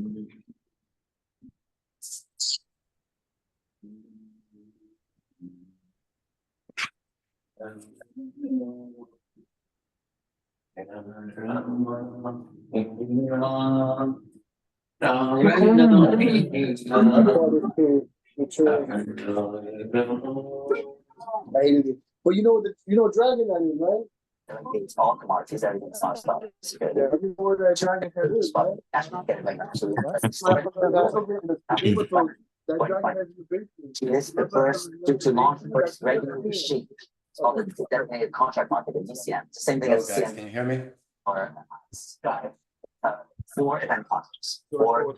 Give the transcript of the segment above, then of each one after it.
But Dragon Onion, right? It's all commodities, everything's not stuff. Yeah, every order I Dragon Head is, right? That's not getting like absolutely. That Dragon Head is the big thing. This is the first to launch the first regularly shaped. It's called the designated contract market in DCM. It's the same thing as CM. Can you hear me? Or four event contracts. Four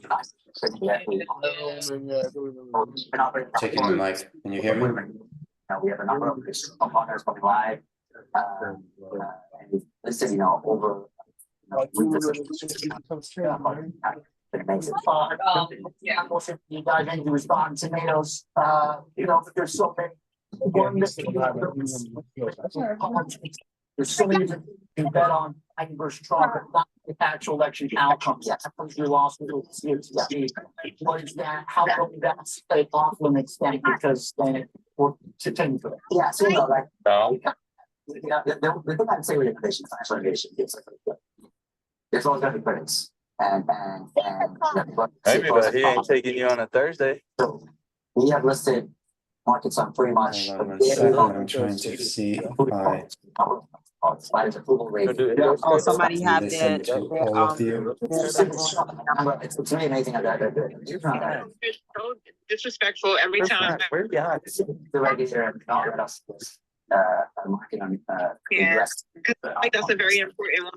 Checking the mic. Can you hear me? We have a number of partners coming live. And this is, over. It makes it fun. Yeah, most of you guys need to respond tomatoes. There's so many. There's so many you can bet on versus Trump, not the actual election outcomes. Yes, your loss what is that? How can that stay off limits then? Because then we're to tend to it. Yeah, so like no. The thing I'd say with inflation, financial innovation, there's always going to be critics. Maybe, but he ain't taking you on a Thursday. So we have listed markets on pretty much. Hold on 1 second. I'm trying to see if I Oh, somebody have listen that. to all of you. It's really amazing how they're disrespectful every time. We're behind the regulator and not let us market on Yeah, because I think that's a very important one.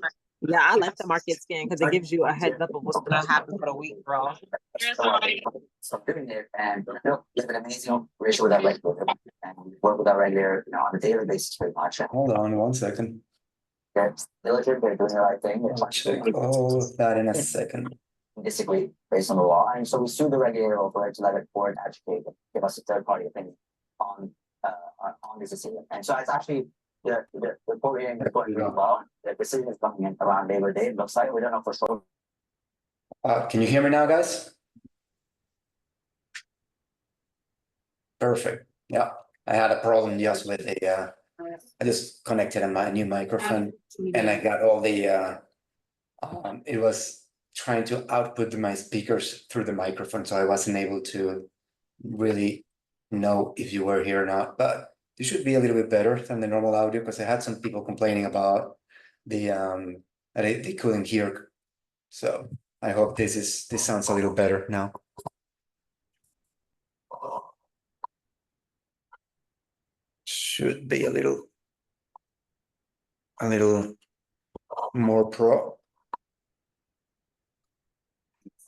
Yeah, I like the market scan because it gives you a heads up of what's gonna happen for the week, bro. So doing it and we have an amazing ratio with our regulator and we work with our regulator, on a daily basis pretty much. Hold on 1 second. They're diligent, they're doing the right thing. I'll check all of that in a second. We disagree based on the law, and so we sue the regulator over to let the court educate and give us a third-party opinion on this decision. And so it's actually the court hearing is going really well. The decision is coming in around Labor Day. It looks like we don't know for sure. Can you hear me now, guys? Perfect. Yeah, I had a problem just with the. I just connected my new microphone, and I got all the. It was trying to output my speakers through the microphone, so I wasn't able to really know if you were here or not. But it should be a little bit better than the normal audio because I had some people complaining about the that they couldn't hear. So I hope this sounds a little better now. Should be a little more pro.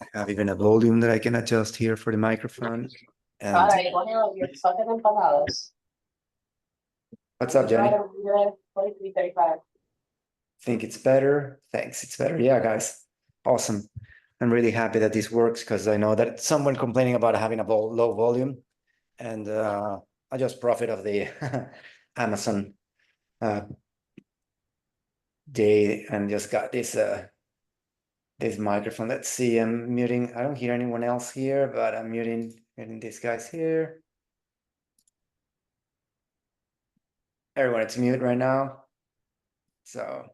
I have even a volume that I can adjust here for the microphone. And what's up, Jenny? Think it's better? Thanks, it's better. Yeah, guys, awesome. I'm really happy that this works because I know that someone complaining about having a low volume, and I just profit of the Amazon day and just got this this microphone. Let's see, I'm muting. I don't hear anyone else here, but I'm muting these guys here. Everyone, it's mute right now. So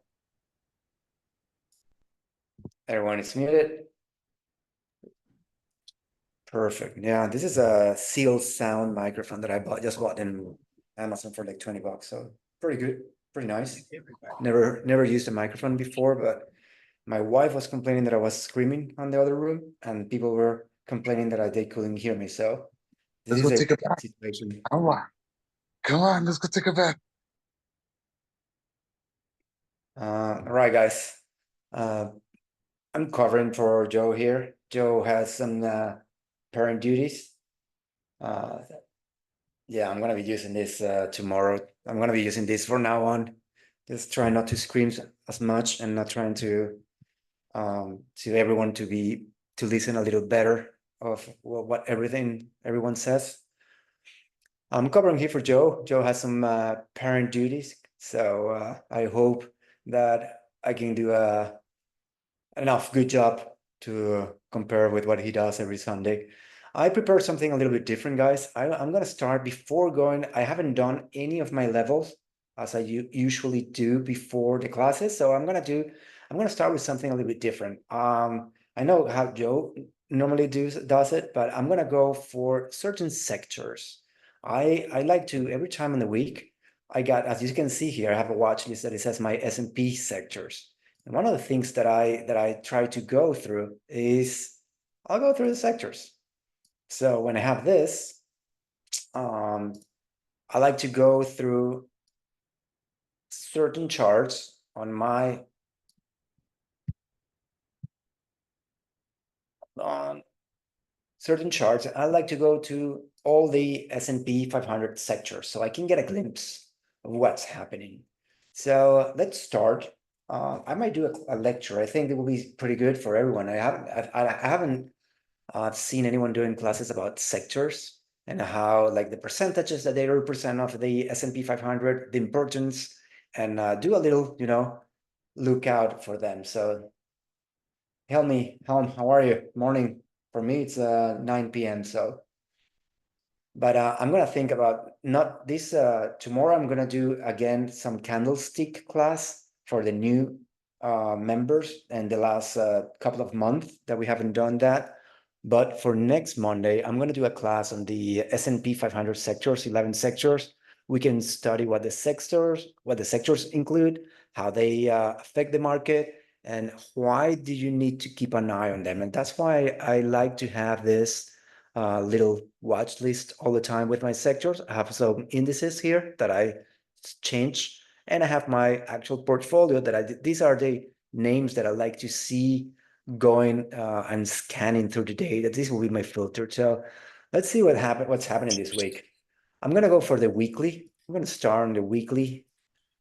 everyone is muted. Perfect. Yeah, this is a Seal Sound microphone that I just bought in Amazon for like $20. So pretty good, pretty nice. Never used a microphone before, but my wife was complaining that I was screaming on the other room, and people were complaining that they couldn't hear me. So let's go take a bath. Come on, let's go take a bath. All right, guys. I'm covering for Joe here. Joe has some parent duties. Yeah, I'm gonna be using this tomorrow. I'm gonna be using this from now on. Just trying not to scream as much and not trying to everyone to listen a little better of what everyone says. I'm covering here for Joe. Joe has some parent duties, so I hope that I can do enough good job to compare with what he does every Sunday. I prepare something a little bit different, guys. I'm gonna start before going. I haven't done any of my levels as I usually do before the classes. So I'm gonna start with something a little bit different. I know how Joe normally does it, but I'm gonna go for certain sectors. I like to every time in the week. I got, as you can see here, I have a watch list that it says my S&P sectors. And one of the things that I try to go through is I'll go through the sectors. So when I have this, I like to go through certain charts on my certain charts. I like to go to all the S&P 500 sectors so I can get a glimpse of what's happening. So let's start. I might do a lecture. I think it will be pretty good for everyone. I haven't seen anyone doing classes about sectors and how like the percentages that they represent of the S&P 500, the importance, and do a little, look out for them. So Helm, how are you? Morning. For me, it's 9 p.m. So, but I'm gonna think about not this tomorrow. I'm gonna do again some candlestick class for the new members and the last couple of months that we haven't done that. But for next Monday, I'm gonna do a class on the S&P 500 sectors, 11 sectors. We can study what the sectors include, how they affect the market, and why do you need to keep an eye on them. And that's why I like to have this little watch list all the time with my sectors. I have some indices here that I change, and I have my actual portfolio that these are the names that I like to see going and scanning through the day. That this will be my filter. So let's see what's happening this week. I'm gonna go for the weekly. I'm gonna start on the weekly.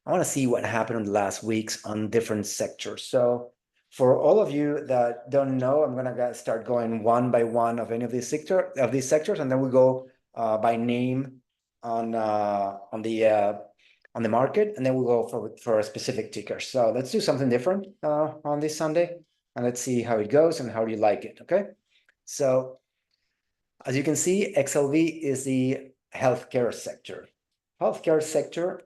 I want to see what happened in the last weeks on different sectors. So for all of you that don't know, I'm gonna start going one by one of any of these sectors, and then we go by name on the market, and then we'll go for a specific ticker. So let's do something different on this Sunday, and let's see how it goes and how you like it. Okay. So as you can see, XLV is the healthcare sector. Healthcare sector,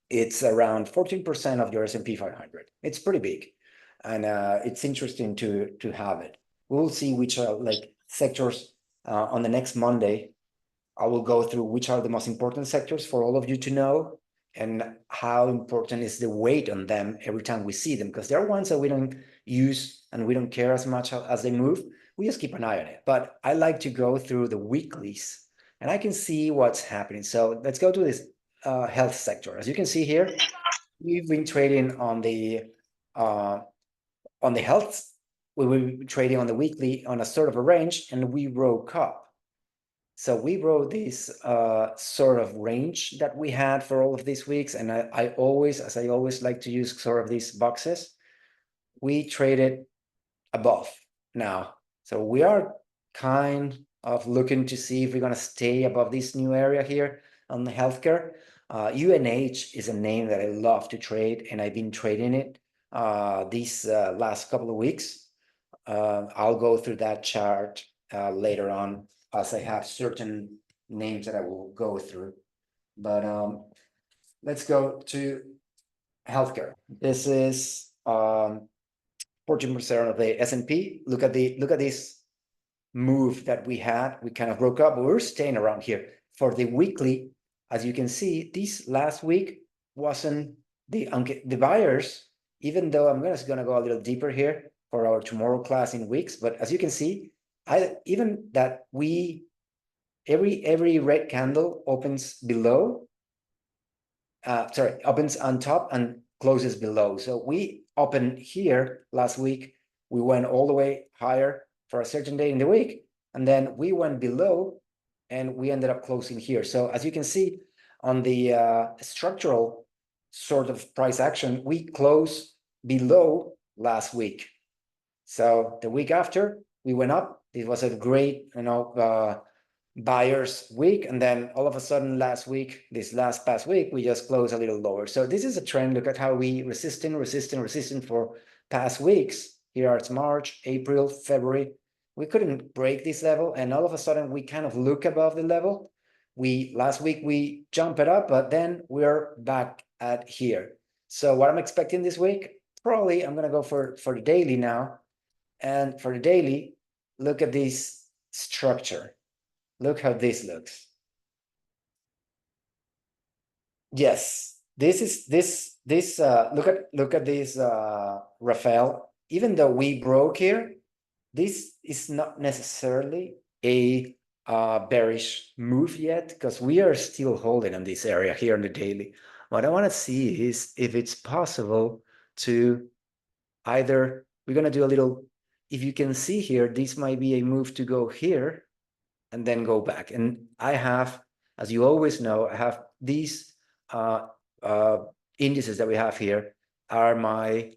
it's around 14% of your S&P 500. It's pretty big, and it's interesting to have it. We'll see which are like sectors on the next Monday. I will go through which are the most important sectors for all of you to know, and how important is the weight on them every time we see them, because there are ones that we don't use and we don't care as much as they move. We just keep an eye on it. But I like to go through the weeklies, and I can see what's happening. So let's go to this health sector. As you can see here, we've been trading on the health. We were trading on the weekly on a sort of a range, and we broke up. So we wrote this sort of range that we had for all of these weeks, and I always like to use sort of these boxes. We traded above now, so we are kind of looking to see if we're gonna stay above this new area here on the healthcare. UNH is a name that I love to trade, and I've been trading it these last couple of weeks. I'll go through that chart later on, as I have certain names that I will go through. But let's go to healthcare. This is 14% of the S&P. Look at this move that we had. We kind of broke up, but we're staying around here. For the weekly, as you can see, this last week wasn't the buyers, even though I'm just gonna go a little deeper here for our tomorrow class in weeks. But as you can see, every red candle opens below, opens on top and closes below. So we opened here last week. We went all the way higher for a certain day in the week, and then we went below and we ended up closing here. So as you can see on the structural sort of price action, we closed below last week. So the week after we went up. It was a great, buyers week, and then all of a sudden this last past week, we just closed a little lower. So this is a trend. Look at how we resisting for past weeks. Here it's March, April, February. we couldn't break this level, and all of a sudden we kind of look above the level. Last week we jump it up, but then we're back at here. So what I'm expecting this week, probably I'm gonna go for the daily now. And for the daily, look at this structure. Look how this looks. Yes, this is this look at this Rafael. Even though we broke here, this is not necessarily a bearish move yet, because we are still holding on this area here in the daily. What I want to see is if it's possible to either, we're going to do a little, if you can see here, this might be a move to go here and then go back. And I have, as you always know, I have these indices that we have here are my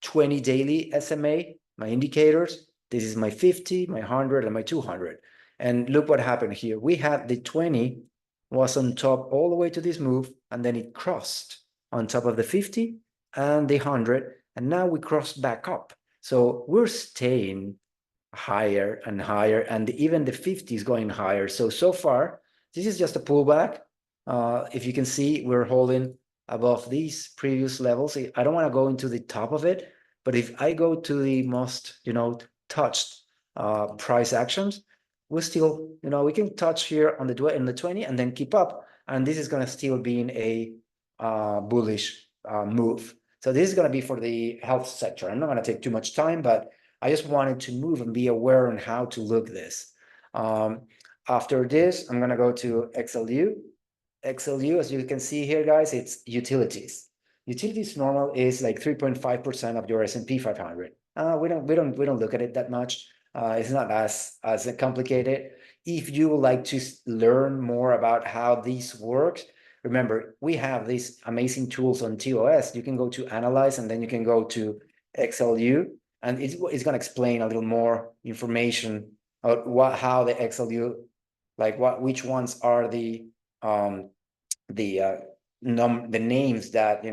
20 daily SMA, my indicators. This is my 50, my 100, and my 200. And look what happened here. We had the 20 was on top all the way to this move, and then it crossed on top of the 50 and the 100, and now we crossed back up. So we're staying higher and higher, and even the 50 is going higher. So far, this is just a pullback. If you can see, we're holding above these previous levels. I don't want to go into the top of it, but if I go to the most, touched price actions, we're still, we can touch here on the 20 and then keep up. And this is going to still be in a bullish move. So this is going to be for the health sector. I'm not going to take too much time, but I just wanted to move and be aware on how to look this. After this, I'm going to go to XLU. XLU, as you can see here, guys, it's utilities. Utilities normal is like 3.5% of your S&P 500. We don't look at it that much. It's not as complicated. If you would like to learn more about how this works, remember, we have these amazing tools on TOS. You can go to Analyze, and then you can go to XLU, and it's going to explain a little more information about how the XLU, like which ones are the names that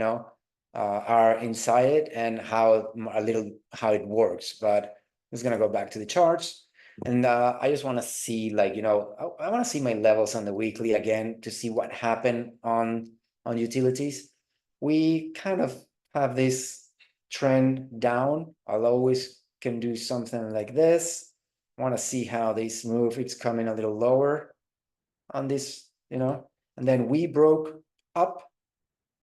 are inside it, and how it works. But I'm just gonna go back to the charts, and I just want to see, like, I want to see my levels on the weekly again to see what happened on utilities. We kind of have this trend down. I'll always can do something like this. I want to see how this move. It's coming a little lower on this, and then we broke up,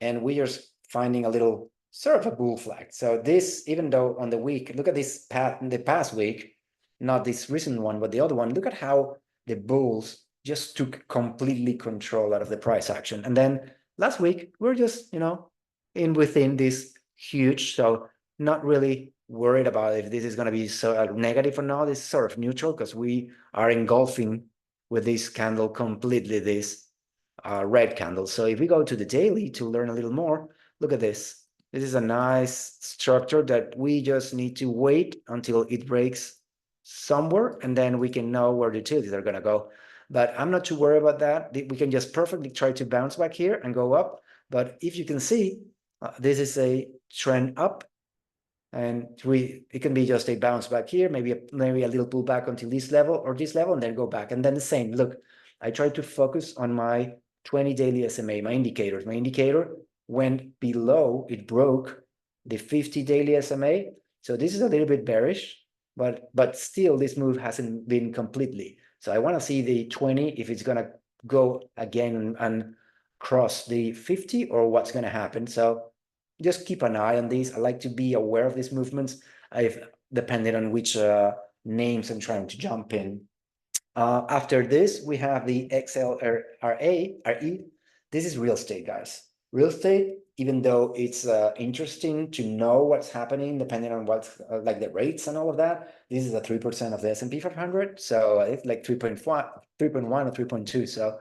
and we are finding a little sort of a bull flag. So this, even though on the week, look at this path in the past week, not this recent one, but the other one, look at how the bulls just took completely control out of the price action. And then last week, we're just, in within this huge, so not really worried about if this is going to be so negative or not. It's sort of neutral, because we are engulfing with this candle completely, this red candle. So if we go to the daily to learn a little more, look at this. This is a nice structure that we just need to wait until it breaks somewhere, and then we can know where the utilities are going to go. But I'm not too worried about that. We can just perfectly try to bounce back here and go up. But if you can see, this is a trend up, and it can be just a bounce back here, maybe a little pullback until this level or this level, and then go back. And then the same. Look, I try to focus on my 20 daily SMA, my indicators. My indicator went below, it broke the 50 daily SMA. So this is a little bit bearish, but still this move hasn't been completely. So I want to see the 20, if it's going to go again and cross the 50, or what's going to happen. So just keep an eye on these. I like to be aware of these movements. I've depended on which names I'm trying to jump in. After this, we have the XLRE. This is real estate, guys. Real estate, even though it's interesting to know what's happening depending on what's like the rates and all of that, this is a 3% of the S&P 500. So it's like 3.1 or 3.2. So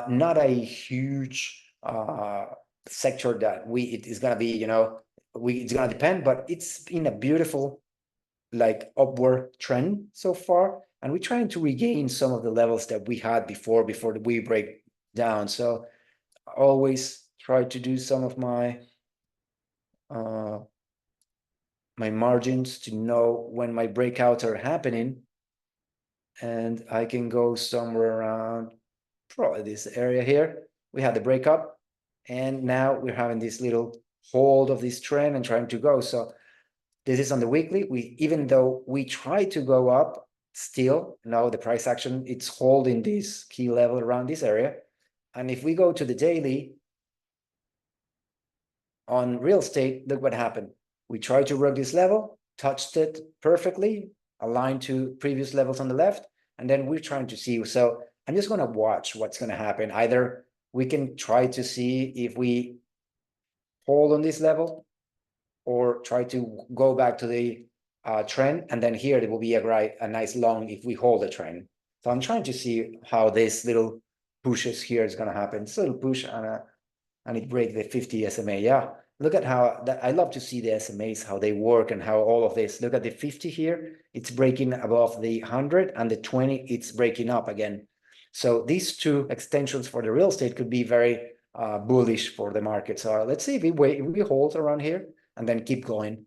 not a huge sector that it is going to be, it's going to depend, but it's in a beautiful, like, upward trend so far. And we're trying to regain some of the levels that we had before we break down. So always try to do some of my my margins to know when my breakouts are happening. And I can go somewhere around probably this area here. We had the breakup, and now we're having this little hold of this trend and trying to go. So this is on the weekly. Even though we try to go up, still now the price action, it's holding this key level around this area. And if we go to the daily on real estate, look what happened. We tried to work this level, touched it perfectly, aligned to previous levels on the left, and then we're trying to see. So I'm just going to watch what's going to happen. Either we can try to see if we hold on this level, or try to go back to the trend, and then here it will be a nice long if we hold the trend. So I'm trying to see how this little pushes here is going to happen. It's a little push and it break the 50 SMA. Yeah, look at how I love to see the SMAs, how they work and how all of this. Look at the 50 here, it's breaking above the 100, and the 20, it's breaking up again. So these two extensions for the real estate could be very bullish for the market. So let's see if we hold around here and then keep going.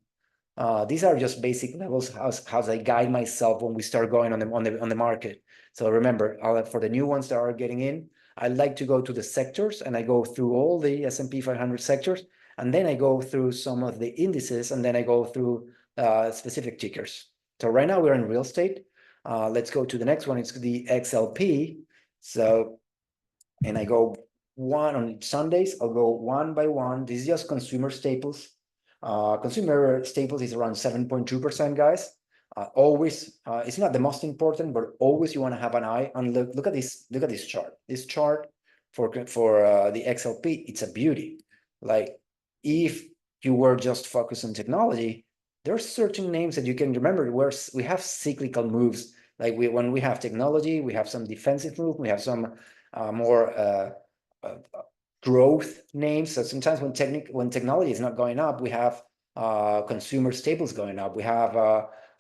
These are just basic levels, how I guide myself when we start going on the market. So remember, for the new ones that are getting in, I like to go to the sectors, and I go through all the S&P 500 sectors, and then I go through some of the indices, and then I go through specific tickers. So right now we're in real estate. Let's go to the next one. It's the XLP. So, and I go one on Sundays, I'll go one by one. This is just consumer staples. Consumer staples is around 7.2%, guys. Always, it's not the most important, but always you want to have an eye on. Look at this chart. This chart for the XLP, it's a beauty. Like, if you were just focused on technology, there are certain names that you can remember where we have cyclical moves. Like when we have technology, we have some defensive move, we have some more growth names. So sometimes when technology is not going up, we have consumer staples going up, we have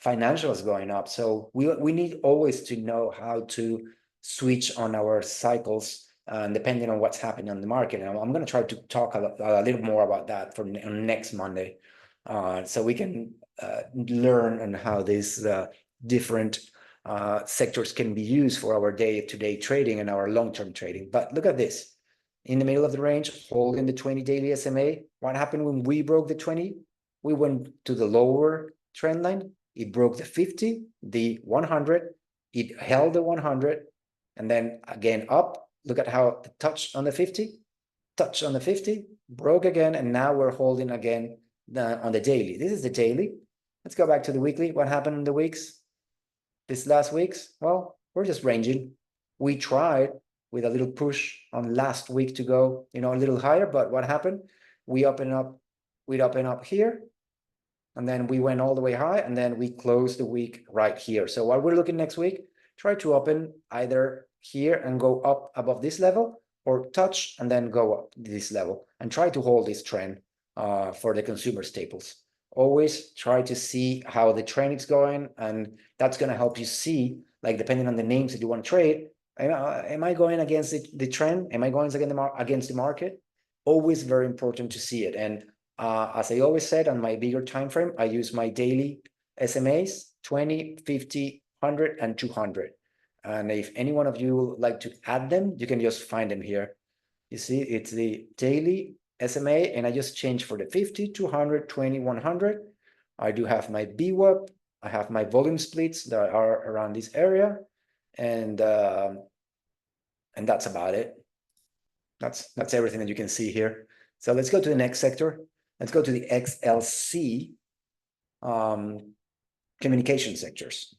financials going up. So we need always to know how to switch on our cycles, depending on what's happening on the market. And I'm going to try to talk a little more about that for next Monday, so we can learn on how these different sectors can be used for our day-to-day trading and our long-term trading. But look at this. In the middle of the range, holding the 20 daily SMA. What happened when we broke the 20? We went to the lower trend line. It broke the 50, the 100. It held the 100, and then again up. Look at how it touched on the 50, touched on the 50, broke again, and now we're holding again on the daily. This is the daily. Let's go back to the weekly. What happened in the weeks? This last weeks? Well, we're just ranging. We tried with a little push on last week to go, a little higher, but what happened? We'd open up here, and then we went all the way high, and then we closed the week right here. So what we're looking next week, try to open either here and go up above this level, or touch and then go up this level, and try to hold this trend for the consumer staples. Always try to see how the trend is going, and that's going to help you see, like, depending on the names that you want to trade, am I going against the trend? Am I going against the market? Always very important to see it. And as I always said, on my bigger time frame, I use my daily SMAs, 20, 50, 100, and 200. And if any one of you would like to add them, you can just find them here. You see, it's the daily SMA, and I just changed for the 50, 200, 20, 100. I do have my VWAP. I have my volume splits that are around this area. And that's about it. That's everything that you can see here. So let's go to the next sector. Let's go to the XLC communication sectors.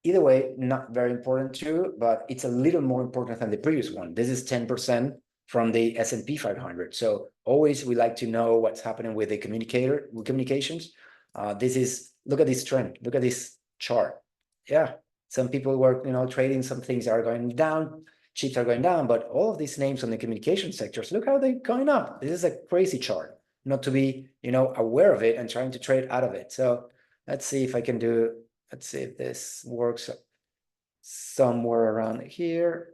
Either way, not very important too, but it's a little more important than the previous one. This is 10% from the S&P 500. So always we like to know what's happening with the communications. Look at this trend. Look at this chart. Yeah, some people were, trading, some things are going down, chips are going down, but all of these names on the communication sectors, look how they're going up. This is a crazy chart, not to be, aware of it and trying to trade out of it. So let's see if I can let's see if this works somewhere around here.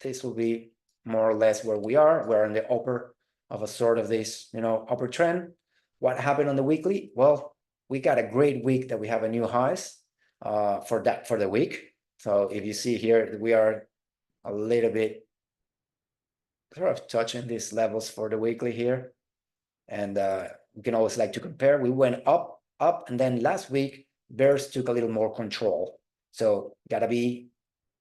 This will be more or less where we are. We're in the upper of a sort of this, upper trend. What happened on the weekly? Well, we got a great week that we have a new highs for the week. So if you see here, we are a little bit sort of touching these levels for the weekly here. And we can always like to compare. We went up, and then last week, bears took a little more control. So gotta be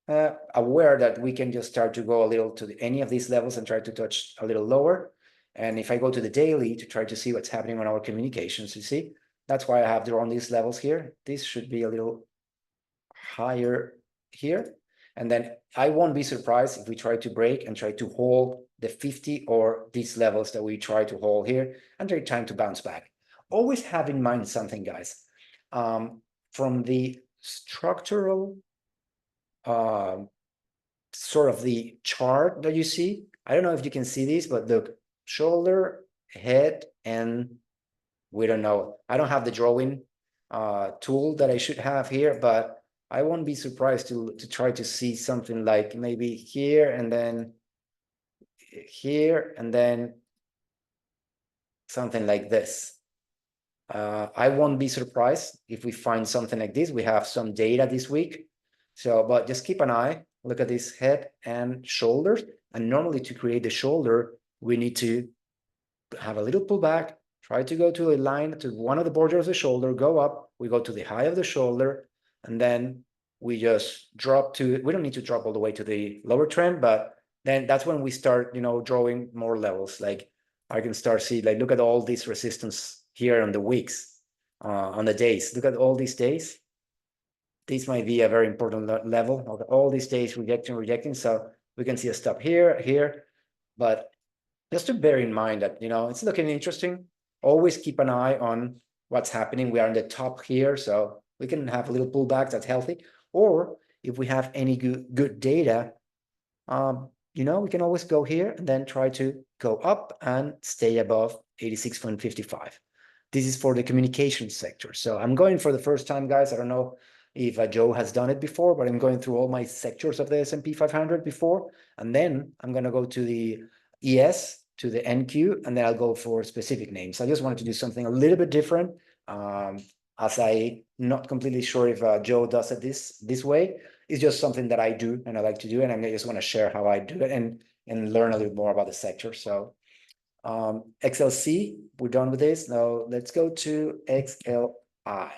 aware that we can just start to go a little to any of these levels and try to touch a little lower. And if I go to the daily to try to see what's happening on our communications, you see, that's why I have drawn these levels here. This should be a little higher here. And then I won't be surprised if we try to break and try to hold the 50 or these levels that we try to hold here and take time to bounce back. Always have in mind something, guys. From the structural sort of the chart that you see, I don't know if you can see this, but look, shoulder, head, and we don't know. I don't have the drawing tool that I should have here, but I won't be surprised to try to see something like maybe here and then here and then something like this. I won't be surprised if we find something like this. We have some data this week. So, but just keep an eye, look at this head and shoulders. And normally to create the shoulder, we need to have a little pullback, try to go to a line to one of the borders of the shoulder, go up, we go to the high of the shoulder, and then we just drop to, we don't need to drop all the way to the lower trend, but then that's when we start, drawing more levels. Like I can start see, like, look at all this resistance here on the weeks, on the days. Look at all these days. This might be a very important level. All these days rejecting. So we can see a stop here, but just to bear in mind that, it's looking interesting. Always keep an eye on what's happening. We are in the top here, so we can have a little pullback that's healthy. Or if we have any good data, we can always go here and then try to go up and stay above 86.55. This is for the communication sector. So I'm going for the first time, guys. I don't know if Joe has done it before, but I'm going through all my sectors of the S&P 500 before. And then I'm going to go to the ES, to the NQ, and then I'll go for specific names. I just wanted to do something a little bit different, as I'm not completely sure if Joe does it this way. It's just something that I do and I like to do, and I just want to share how I do it and learn a little more about the sector. So XLC, we're done with this. Now let's go to XLI.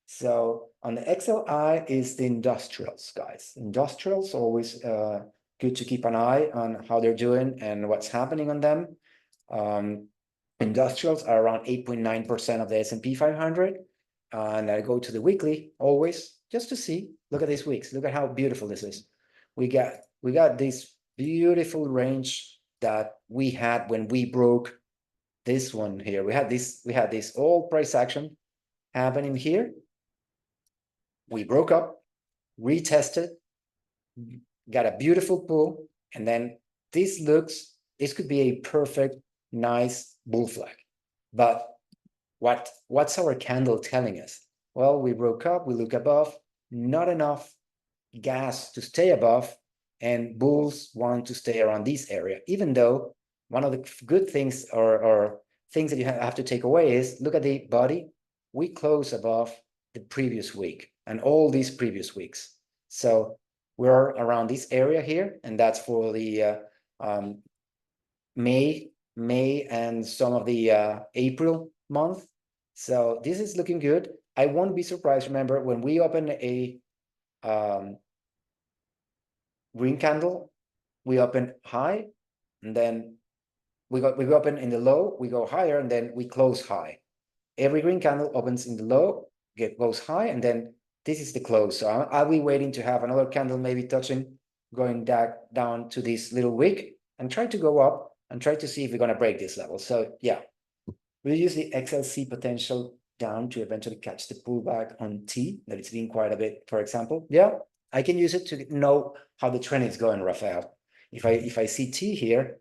So on the XLI is the industrials, guys. Industrials, always good to keep an eye on how they're doing and what's happening on them. Industrials are around 8.9% of the S&P 500. And I go to the weekly always just to see, look at these weeks. Look at how beautiful this is. We got this beautiful range that we had when we broke this one here. We had this all price action happening here. We broke up, retested, got a beautiful pull, and then this could be a perfect, nice bull flag. But what's our candle telling us? Well, we broke up, we look above, not enough gas to stay above, and bulls want to stay around this area, even though one of the good things or things that you have to take away is, look at the body. We close above the previous week and all these previous weeks. So we're around this area here, and that's for the May and some of the April month. So this is looking good. I won't be surprised. Remember, when we open a green candle, we open high, and then we open in the low, we go higher, and then we close high. Every green candle opens in the low, goes high, and then this is the close. So I'll be waiting to have another candle maybe touching, going down to this little wick, and try to go up and try to see if we're going to break this level. So yeah, we'll use the XLC potential down to eventually catch the pullback on T that it's been quite a bit, for example. Yeah, I can use it to know how the trend is going, Rafael. If I see T here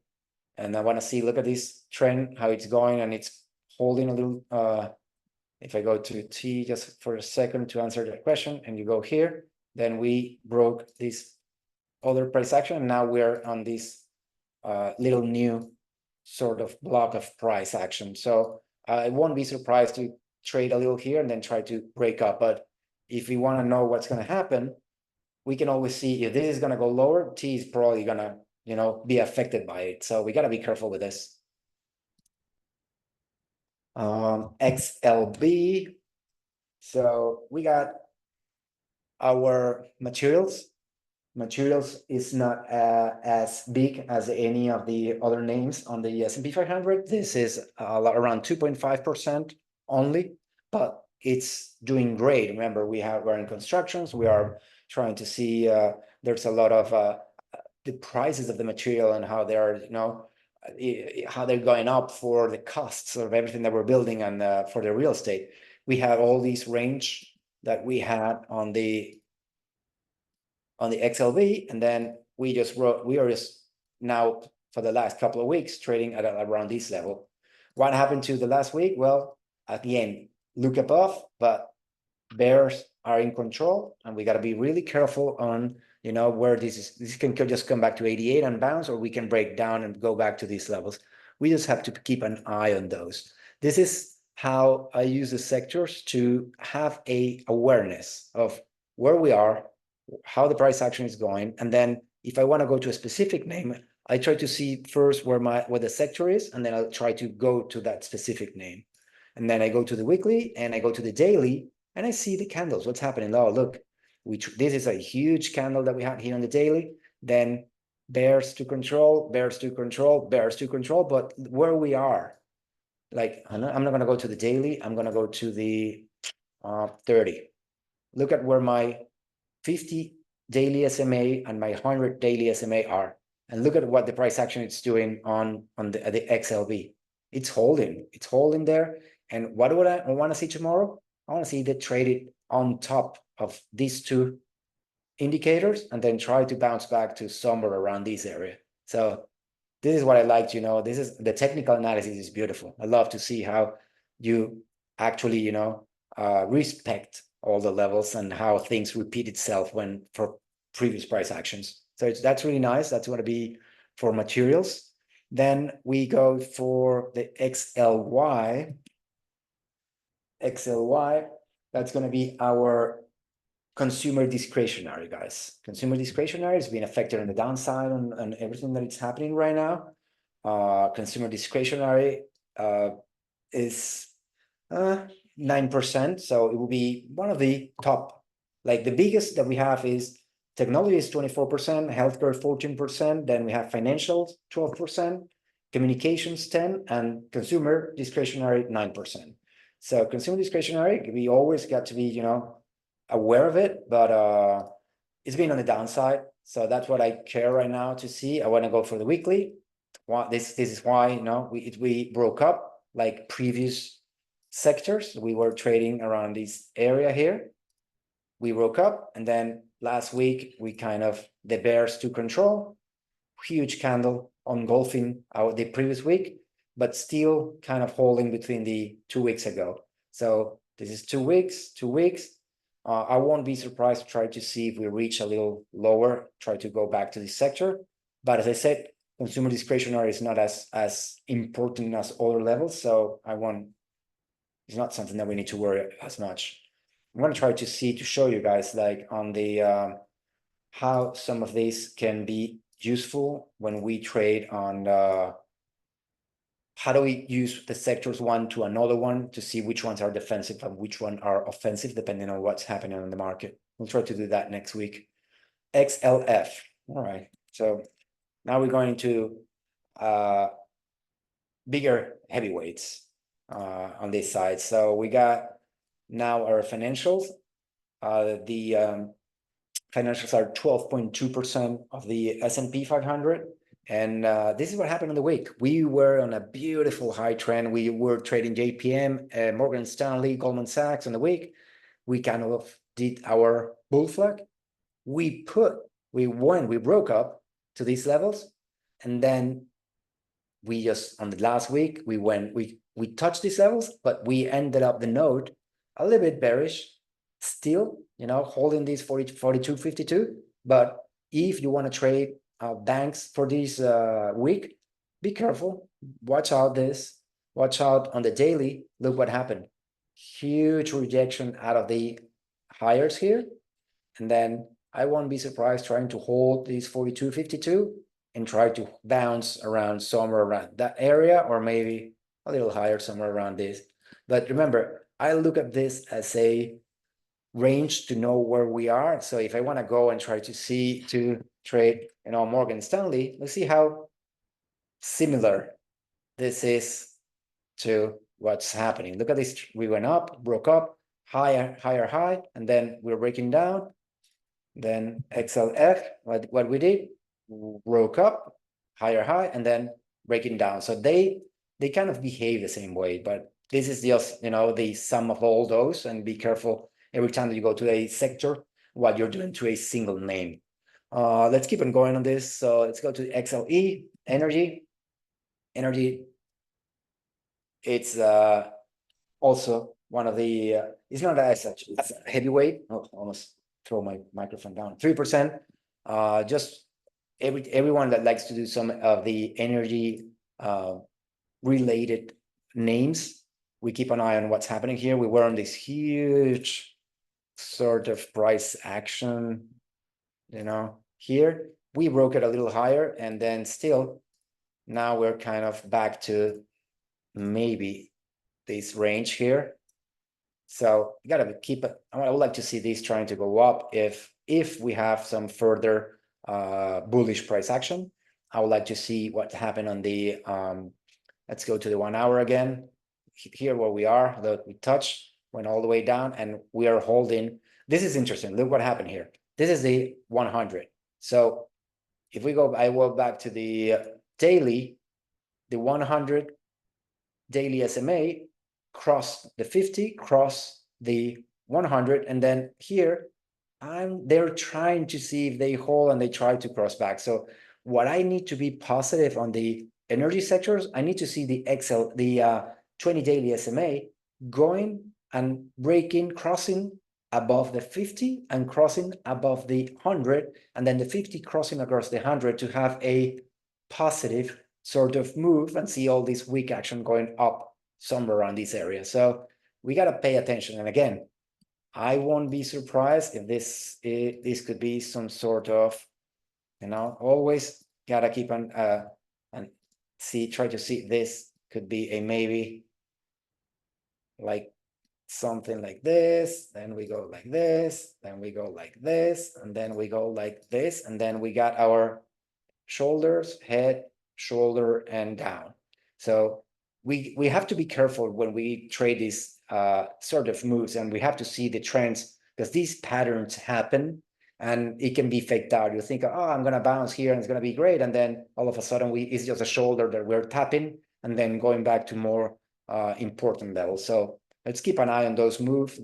and I want to see, look at this trend, how it's going, and it's holding a little, if I go to T just for a second to answer that question, and you go here, then we broke this other price action, and now we're on this little new sort of block of price action. So I won't be surprised to trade a little here and then try to break up. But if we want to know what's going to happen, we can always see if this is going to go lower, T is probably going to, be affected by it. So we got to be careful with this. XLB. So we got our materials. Materials is not as big as any of the other names on the S&P 500. This is around 2.5% only, but it's doing great. Remember, we're in constructions. We are trying to see there's a lot of the prices of the material and how they're, how they're going up for the costs of everything that we're building and for the real estate. We have all these range that we had on the XLV, and then we are just now for the last couple of weeks trading at around this level. What happened to the last week? Well, again, look above, but bears are in control, and we got to be really careful on where this is. This can just come back to 88 and bounce, or we can break down and go back to these levels. We just have to keep an eye on those. This is how I use the sectors to have a awareness of where we are, how the price action is going, and then if I want to go to a specific name, I try to see first where the sector is, and then I'll try to go to that specific name. And then I go to the weekly and I go to the daily and I see the candles. What's happening? Oh, look, this is a huge candle that we have here on the daily. Then bears to control, bears to control, bears to control. But where we are, like, I'm not going to go to the daily. I'm going to go to the 30. Look at where my 50 daily SMA and my 100 daily SMA are. And look at what the price action it's doing on the XLB. It's holding there. And what do I want to see tomorrow? I want to see it traded on top of these two indicators and then try to bounce back to somewhere around this area. So this is what I like to this is the technical analysis is beautiful. I love to see how you actually, respect all the levels and how things repeat itself for previous price actions. So that's really nice. That's going to be for materials. Then we go for the XLY. That's going to be our consumer discretionary, guys. Consumer discretionary is being affected on the downside and everything that is happening right now. Consumer discretionary is 9%. So it will be one of the top, like the biggest that we have is technology is 24%, healthcare 14%, then we have financials 12%, communications 10%, and consumer discretionary 9%. So consumer discretionary, we always got to be, aware of it, but it's been on the downside. So that's what I care right now to see. I want to go for the weekly. This is why, we broke up like previous sectors. We were trading around this area here. We broke up, and then last week we the bears to control, huge candle engulfing the previous week, but still kind of holding between the 2 weeks ago. So this is 2 weeks. I won't be surprised to try to see if we reach a little lower, try to go back to this sector. But as I said, consumer discretionary is not as important as other levels. So it's not something that we need to worry as much. I'm going to try to show you guys like on the how some of these can be useful when we trade on how do we use the sectors one to another one to see which ones are defensive and which one are offensive, depending on what's happening on the market. We'll try to do that next week. XLF. All right. So now we're going to bigger heavyweights on this side. So we got now our financials. The financials are 12.2% of the S&P 500. And this is what happened in the week. We were on a beautiful high trend. We were trading JPM, Morgan Stanley, Goldman Sachs on the week. We kind of did our bull flag. We broke up to these levels. And then we just, on the last week, we touched these levels, but we ended up the node a little bit bearish, still, holding these 42.52. But if you want to trade banks for this week, be careful, watch out this. watch out on the daily. Look what happened. Huge rejection out of the higher here. And then I won't be surprised trying to hold these 42.52 and try to bounce around somewhere around that area, or maybe a little higher somewhere around this. But remember, I look at this as a range to know where we are. So if I want to go and try to trade, Morgan Stanley, let's see how similar this is to what's happening. Look at this. We went up, broke up, higher high, and then we're breaking down. Then XLF, what we did, broke up, higher high, and then breaking down. So they kind of behave the same way, but this is just, the sum of all those, and be careful every time that you go to a sector what you're doing to a single name. Let's keep on going on this. So let's go to XLE, energy. It's also one of the, it's not as such as a heavyweight. Oh, almost throw my microphone down. 3%. Just everyone that likes to do some of the energy related names, we keep an eye on what's happening here. We were on this huge sort of price action, here. We broke it a little higher, and then still now we're kind of back to maybe this range here. So you gotta keep it. I would like to see these trying to go up if we have some further bullish price action. I would like to see what happened on the let's go to the 1 hour again. Here where we are, that we touched, went all the way down, and we are holding. This is interesting. Look what happened here. This is the 100. So if we go, I go back to the daily, the 100 daily SMA cross the 50, cross the 100, and then here they're trying to see if they hold, and they try to cross back. So what I need to be positive on the energy sectors, I need to see the 20 daily SMA going and breaking, crossing above the 50 and crossing above the 100, and then the 50 crossing across the 100 to have a positive sort of move and see all this weak action going up somewhere around this area. So we got to pay attention. And again, I won't be surprised if this could be some sort of, always got to keep on and try to see this could be a maybe like something like this, then we go like this, then we go like this, and then we go like this, and then we got our shoulders, head, shoulder, and down. So we have to be careful when we trade these sort of moves, and we have to see the trends, because these patterns happen and it can be faked out. You think, oh, I'm gonna bounce here and it's gonna be great, and then all of a sudden it's just a shoulder that we're tapping and then going back to more important levels. So let's keep an eye on those moves,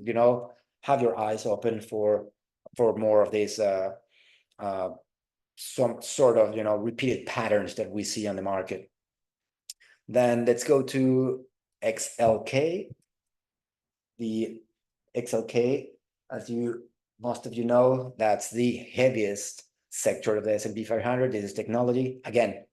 have your eyes open for more of these some sort of repeated patterns that we see on the market. Then let's go to XLK. The XLK, as most of you know, that's the heaviest sector of the S&P 500. This is technology. Again,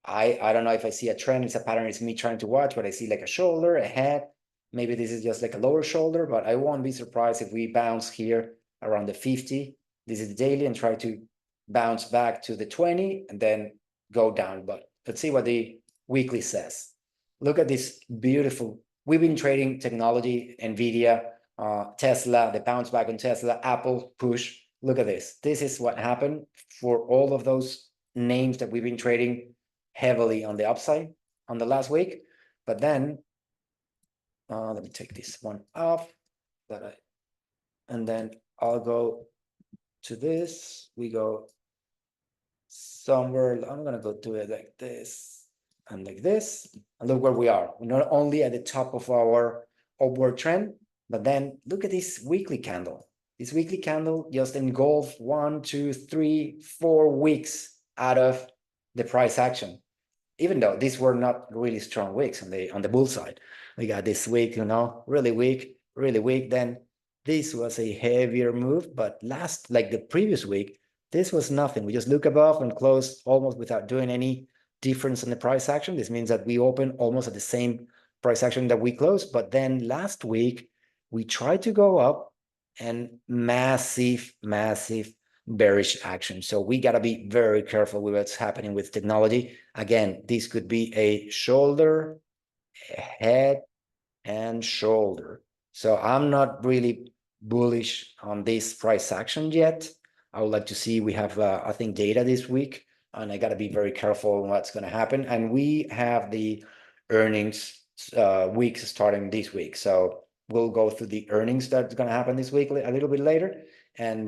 I don't know if I see a trend, it's a pattern, it's me trying to watch, but I see like a shoulder, a head. Maybe this is just like a lower shoulder, but I won't be surprised if we bounce here around the 50. This is the daily, and try to bounce back to the 20 and then go down. But let's see what the weekly says. Look at this beautiful, we've been trading technology, Nvidia, Tesla, the bounce back on Tesla, Apple, push. Look at this. This is what happened for all of those names that we've been trading heavily on the upside on the last week. But then let me take this one off, and then I'll go to this. We go somewhere, I'm gonna go do it like this and like this, and look where we are. We're not only at the top of our upward trend, but then look at this weekly candle. This weekly candle just engulfed 1, 2, 3, 4 weeks out of the price action. Even though these were not really strong weeks on the bull side. We got this week, really weak, really weak. Then this was a heavier move, but like the previous week, this was nothing. We just look above and close almost without doing any difference in the price action. This means that we open almost at the same price action that we closed, but then last week we tried to go up and massive bearish action. So we got to be very careful with what's happening with technology. Again, this could be a shoulder, a head, and shoulder. So I'm not really bullish on this price action yet. I would like to see, we have, I think, data this week, and I got to be very careful on what's going to happen. And we have the earnings weeks starting this week. So we'll go through the earnings that's going to happen this week a little bit later. And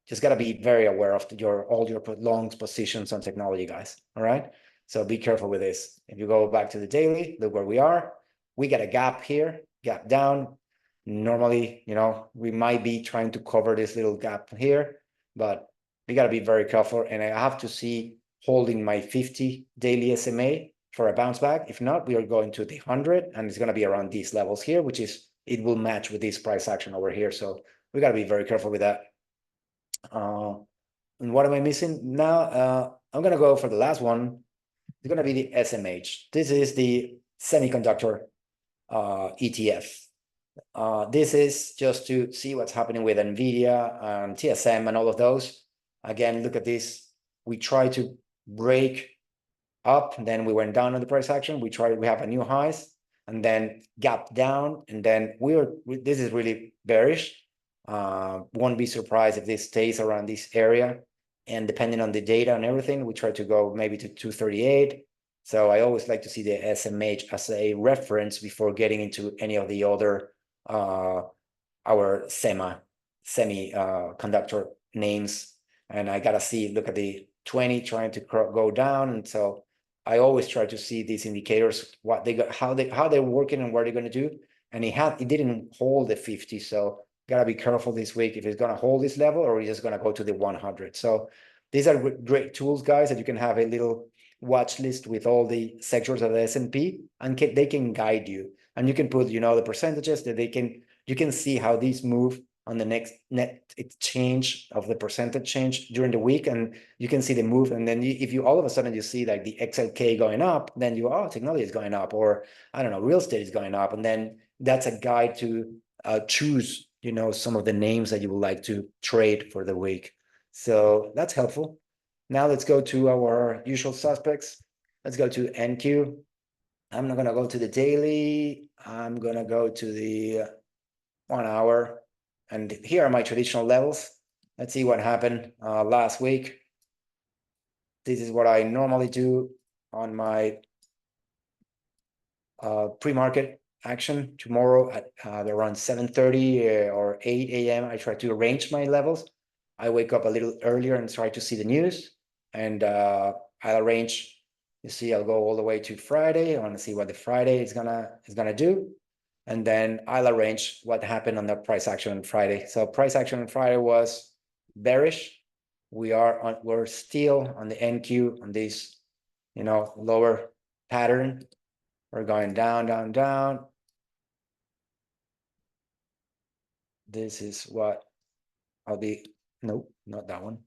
just got to be very aware of all your long positions on technology, guys. All right. So be careful with this. If you go back to the daily, look where we are. We got a gap here, gap down. Normally, you know, we might be trying to cover this little gap here, but we got to be very careful. And I have to see holding my 50 daily SMA for a bounce back. If not, we are going to the 100, and it's going to be around these levels here, which is, it will match with this price action over here. So we got to be very careful with that. And what am I missing now? I'm going to go for the last one. It's going to be the SMH. This is the semiconductor ETF. This is just to see what's happening with NVIDIA and TSM and all of those. Again, look at this. We try to break up, and then we went down on the price action. We have a new highs, and then gap down, and then this is really bearish. Won't be surprised if this stays around this area. And depending on the data and everything, we try to go maybe to 238. So I always like to see the SMH as a reference before getting into any of the other our semi conductor names. And I gotta look at the 20 trying to go down. And so I always try to see these indicators, what they got, how they're working and what they're gonna do. And it didn't hold the 50. So gotta be careful this week if it's gonna hold this level or it's just gonna go to the 100. So these are great tools, guys, that you can have a little watch list with all the sectors of the S&P, and they can guide you. And you can put, you know, the percentages that you can see how these move on the next net change of the percentage change during the week, and you can see the move. And then if you all of a sudden you see like the XLK going up, then technology is going up, or I don't know, real estate is going up, and then that's a guide to choose, you know, some of the names that you would like to trade for the week. So that's helpful. Now let's go to our usual suspects. Let's go to NQ. I'm not gonna go to the daily. I'm gonna go to the 1 hour. And here are my traditional levels. Let's see what happened last week. This is what I normally do on my pre-market action. Tomorrow at around 7:30 or 8 a.m. I try to arrange my levels. I wake up a little earlier and try to see the news, and I'll arrange. You see, I'll go all the way to Friday. I want to see what the Friday is gonna do, and then I'll arrange what happened on the price action on Friday. So price action on Friday was bearish. We're still on the NQ on this, you know, lower pattern. We're going down, down, down. This is what nope, not that one.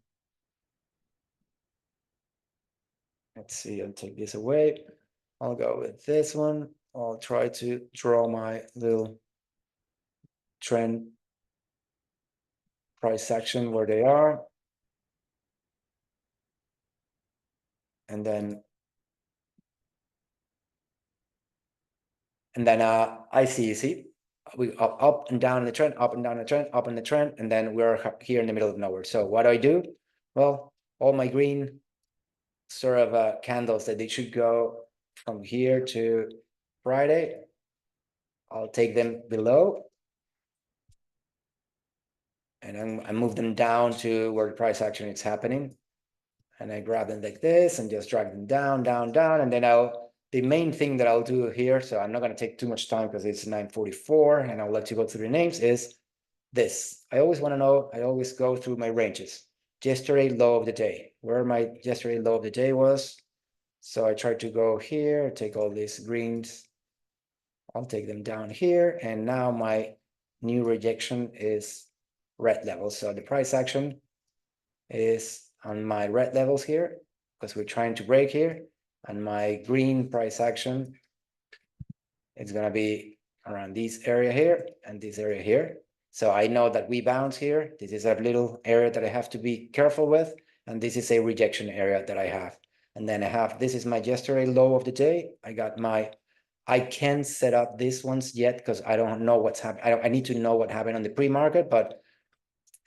Let's see, I'll take this away. I'll go with this one. I'll try to draw my little trend price action where they are. And then I see we up and down the trend, up and down the trend, up in the trend, and then we're here in the middle of nowhere. So what do? Well, all my green sort of candles that they should go from here to Friday, I'll take them below, and I move them down to where the price action is happening, and I grab them like this and just drag them down, down, down, and then the main thing that I'll do here, so I'm not going to take too much time because it's 9:44 and I'll let you go through the names, is this. I always want to know, I always go through my ranges. Yesterday low of the day, where my yesterday low of the day was. So I try to go here, take all these greens, I'll take them down here, and now my new rejection is red levels. So the price action is on my red levels here because we're trying to break here, and my green price action it's gonna be around this area here and this area here. So I know that we bounce here. This is a little area that I have to be careful with, and this is a rejection area that I have. And then I have, this is my yesterday low of the day. I can't set up these ones yet because I don't know what's happening. I need to know what happened on the pre-market, but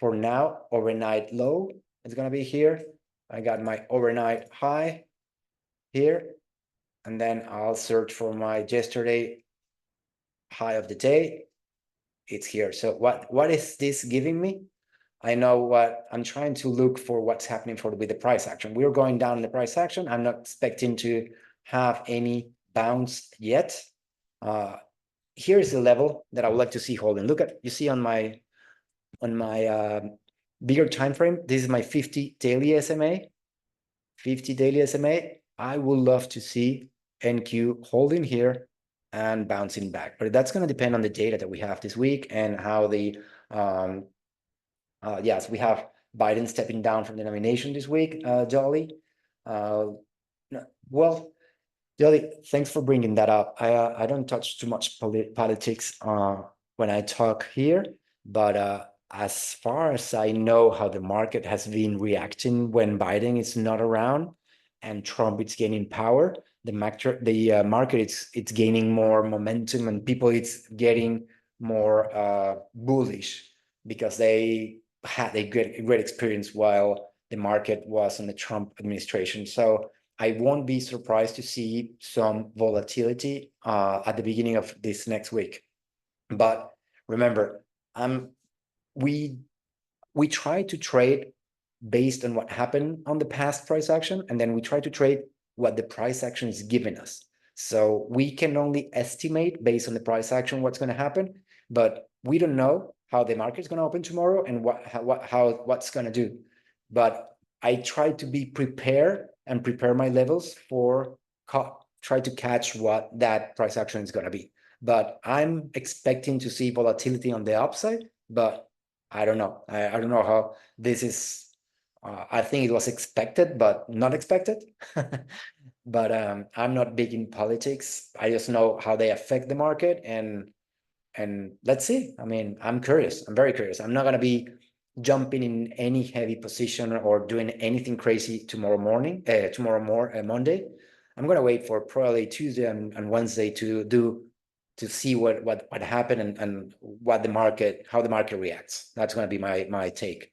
for now, overnight low is gonna be here. I got my overnight high here, and then I'll search for my yesterday high of the day. It's here. So what is this giving me? I know what I'm trying to look for what's happening with the price action. We're going down in the price action. I'm not expecting to have any bounce yet. Here's the level that I would like to see holding. Look at, you see on my bigger time frame, this is my 50 daily SMA. 50 daily SMA. I would love to see NQ holding here and bouncing back, but that's going to depend on the data that we have this week and how the yes, we have Biden stepping down from the nomination this week. Jolly, well, Jolly, thanks for bringing that up. I don't touch too much politics when I talk here, but as far as I know, how the market has been reacting when Biden is not around and Trump is gaining power, the market it's gaining more momentum and people it's getting more bullish because they had a great experience while the market was in the Trump administration. So I won't be surprised to see some volatility at the beginning of this next week. But remember, we try to trade based on what happened on the past price action, and then we try to trade what the price action is giving us. So we can only estimate based on the price action what's going to happen, but we don't know how the market is going to open tomorrow and what's going to do. But I try to be prepared and prepare my levels for try to catch what that price action is going to be. But I'm expecting to see volatility on the upside, but I don't know. I don't know how this is. I think it was expected, but not expected. But I'm not big in politics. I just know how they affect the market, and let's see. I mean, I'm curious. I'm very curious. I'm not gonna be jumping in any heavy position or doing anything crazy tomorrow morning. Monday. I'm gonna wait for probably Tuesday and Wednesday to see what happened and what the market, how the market reacts. That's gonna be my take.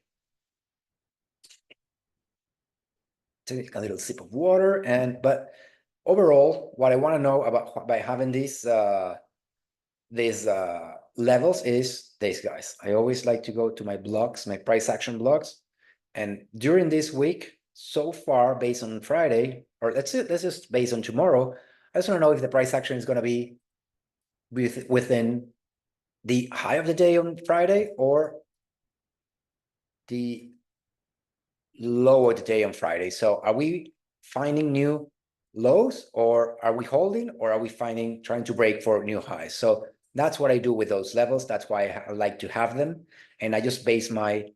Take a little sip of water, but overall, what I want to know about by having these levels is this, guys. I always like to go to my blogs, my price action blogs, and during this week, so far, based on Friday, or let's just based on tomorrow, I just want to know if the price action is going to be within the high of the day on Friday or the low of the day on Friday. So are we finding new lows, or are we holding, or are we trying to break for new highs? So that's what I do with those levels. That's why I like to have them. And I just base my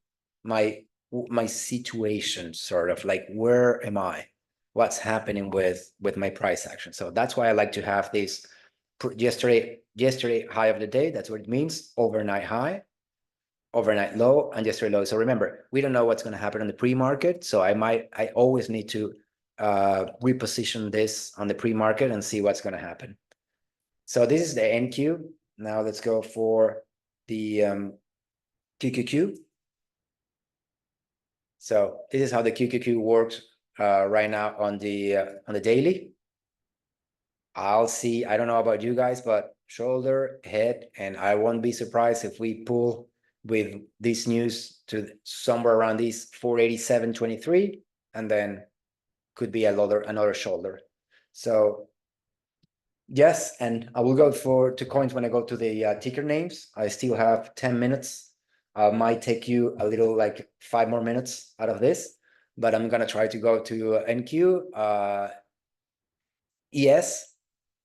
situation, sort of like, where am I? What's happening with my price action? So that's why I like to have this yesterday high of the day. That's what it means. Overnight high, overnight low, and yesterday low. So remember, we don't know what's going to happen on the pre-market. So I always need to reposition this on the pre-market and see what's going to happen. So this is the NQ. Now let's go for the QQQ. So this is how the QQQ works right now on the daily. I'll see. I don't know about you guys, but shoulder, head, and I won't be surprised if we pull with this news to somewhere around these 487.23, and then could be another shoulder. So yes, and I will go to coins when I go to the ticker names. I still have 10 minutes. Might take you a little, like 5 more minutes out of this, but I'm gonna try to go to NQ, ES,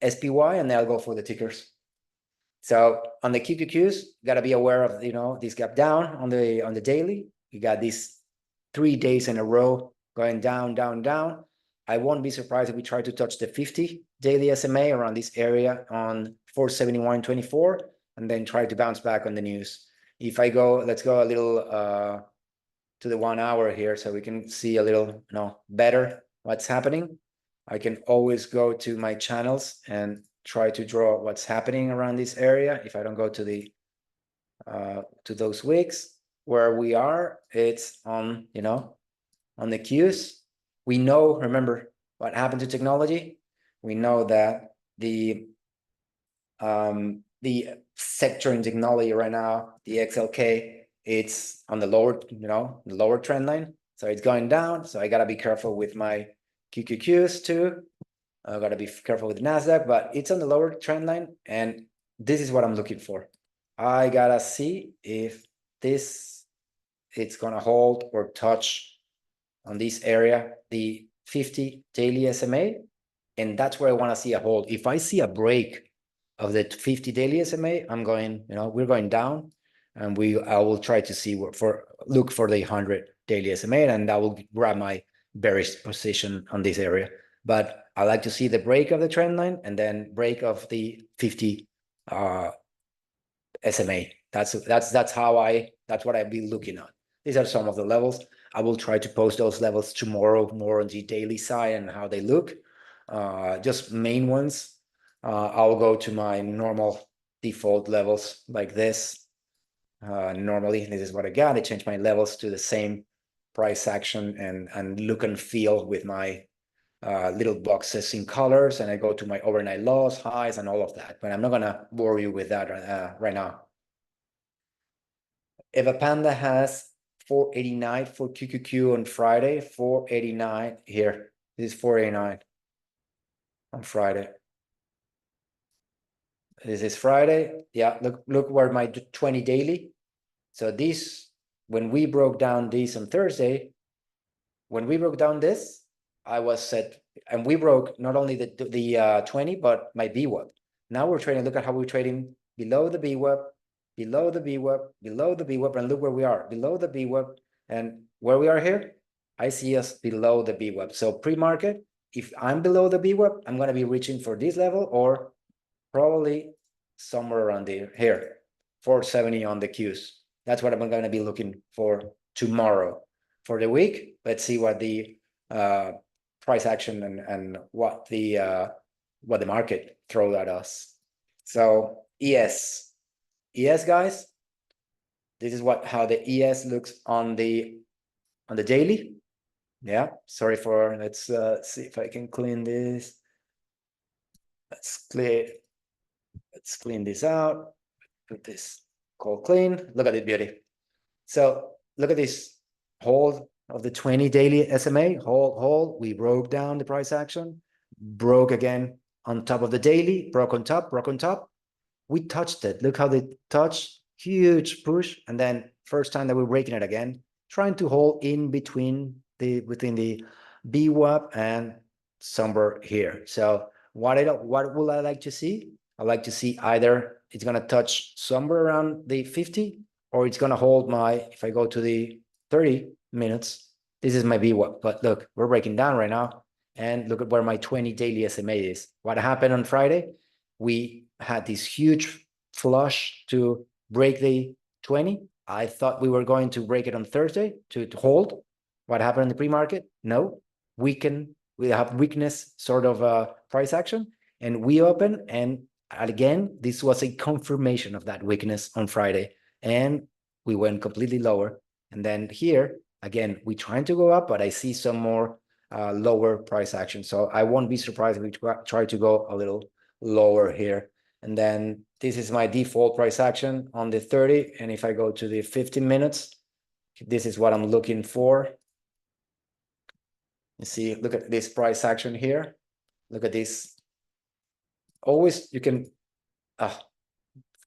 SPY, and then I'll go for the tickers. So on the QQQs, gotta be aware of, this gap down on the daily. You got these 3 days in a row going down, down, down. I won't be surprised if we try to touch the 50 daily SMA around this area on 471.24, and then try to bounce back on the news. If I go, let's go a little to the 1 hour here so we can see a little better what's happening. I can always go to my channels and try to draw what's happening around this area. If I don't go to the to those wicks where we are, it's on on the cues. We know, remember what happened to technology. We know that the sector in technology right now, the XLK, it's on the lower, the lower trend line. So it's going down. So I gotta be careful with my QQQs too. I gotta be careful with NASDAQ, but it's on the lower trend line. And this is what I'm looking for. I gotta see if it's gonna hold or touch on this area, the 50 daily SMA. And that's where I wanna see a hold. If I see a break of the 50 daily SMA, I'm going, we're going down, and I will try to see look for the 100 daily SMA, and I will grab my bearish position on this area. But I like to see the break of the trend line and then break of the 50 SMA. That's what I'll be looking at. These are some of the levels. I will try to post those levels tomorrow, more on the daily side and how they look. Just main ones. I'll go to my normal default levels like this. Normally, this is what I got. I change my levels to the same price action and look and feel with my little boxes in colors, and I go to my overnight lows, highs, and all of that. But I'm not gonna bore you with that right now. Empanada has 489 for QQQ on Friday, 489 here. This is 489 on Friday. This is Friday. Yeah, look where my 20 daily. So this, when we broke down this on Thursday, when we broke down this, I was set, and we broke not only the 20, but my VWAP. Now we're trading, look at how we're trading below the VWAP, below the VWAP, below the VWAP, and look where we are, below the VWAP, and where we are here, I see us below the VWAP. So pre-market, if I'm below the VWAP, I'm gonna be reaching for this level, or probably somewhere around here, 470 on the Qs. That's what I'm gonna be looking for tomorrow. For the week, let's see what the price action and what the market throw at us. So ES guys, this is how the ES looks on the daily. Yeah, sorry for, let's see if I can clean this. Let's clean this out. Put this call clean. Look at it, beauty. So look at this hold of the 20 daily SMA, hold. We broke down the price action, broke again on top of the daily, broke on top. We touched it. Look how they touched, huge push. And then first time that we're breaking it again, trying to hold in between within the VWAP and somewhere here. So what will I like to see? I like to see either it's gonna touch somewhere around the 50, or it's gonna hold if I go to the 30 minutes, this is my VWAP. But look, we're breaking down right now. And look at where my 20 daily SMA is. What happened on Friday? We had this huge flush to break the 20. I thought we were going to break it on Thursday to hold. What happened in the pre-market? No, we have weakness sort of price action, and we open, and again, this was a confirmation of that weakness on Friday, and we went completely lower. And then here, again, we're trying to go up, but I see some more lower price action. So I won't be surprised if we try to go a little lower here. And then this is my default price action on the 30. And if I go to the 15 minutes, this is what I'm looking for. You see, look at this price action here. Look at this. Always, you can, of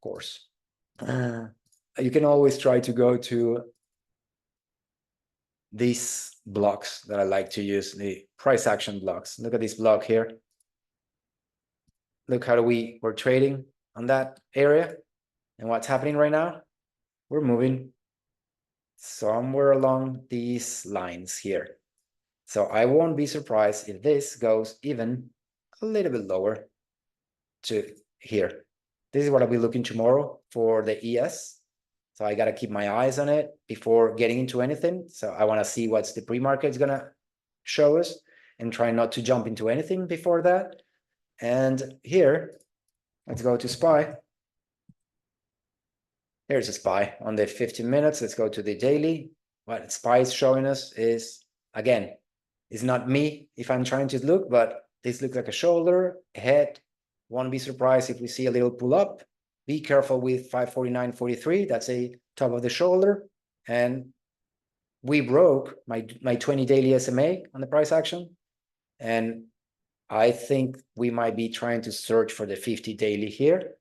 course, you can always try to go to these blocks that I like to use, the price action blocks. Look at this block here. Look how we're trading on that area. And what's happening right now? We're moving somewhere along these lines here. So I won't be surprised if this goes even a little bit lower to here. This is what I'll be looking tomorrow for the ES. So I got to keep my eyes on it before getting into anything. So I want to see what's the pre-market is going to show us and try not to jump into anything before that. And here, let's go to SPY. Here's a SPY on the 15 minutes. Let's go to the daily. What SPY is showing us is, again, it's not me if I'm trying to look, but this looks like a shoulder, a head. Won't be surprised if we see a little pull up. Be careful with 549.43. That's a top of the shoulder. And we broke my 20 daily SMA on the price action. And I think we might be trying to search for the 50 daily here.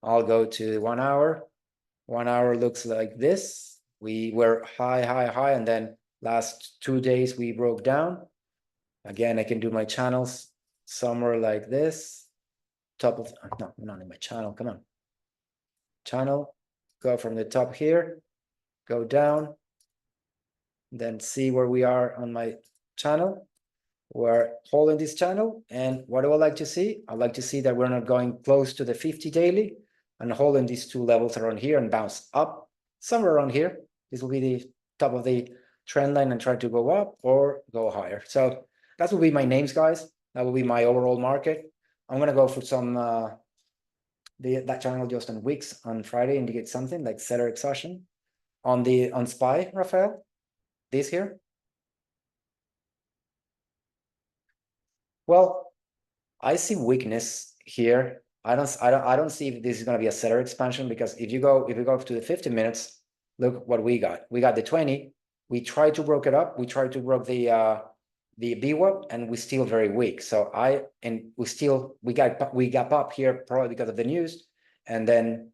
I'll go to 1 hour. 1 hour looks like this. We were high, and then last 2 days we broke down. Again, I can do my channels somewhere like this. Top of, no, not in my channel, come on. Channel, go from the top here, go down, then see where we are on my channel. We're holding this channel, and what do I like to see? I like to see that we're not going close to the 50 daily and holding these two levels around here and bounce up somewhere around here. This will be the top of the trend line and try to go up or go higher. So that will be my names, guys. That will be my overall market. I'm gonna go for some that channel just on Wix on Friday, indicate something like seller exhaustion on SPY, Rafael. This here. Well, I see weakness here. I don't see if this is going to be a seller expansion, because if you go to the 50 minutes, look what we got. We got the 20. We tried to broke it up. We tried to broke the VWAP, and we're still very weak. So we got up here probably because of the news, and then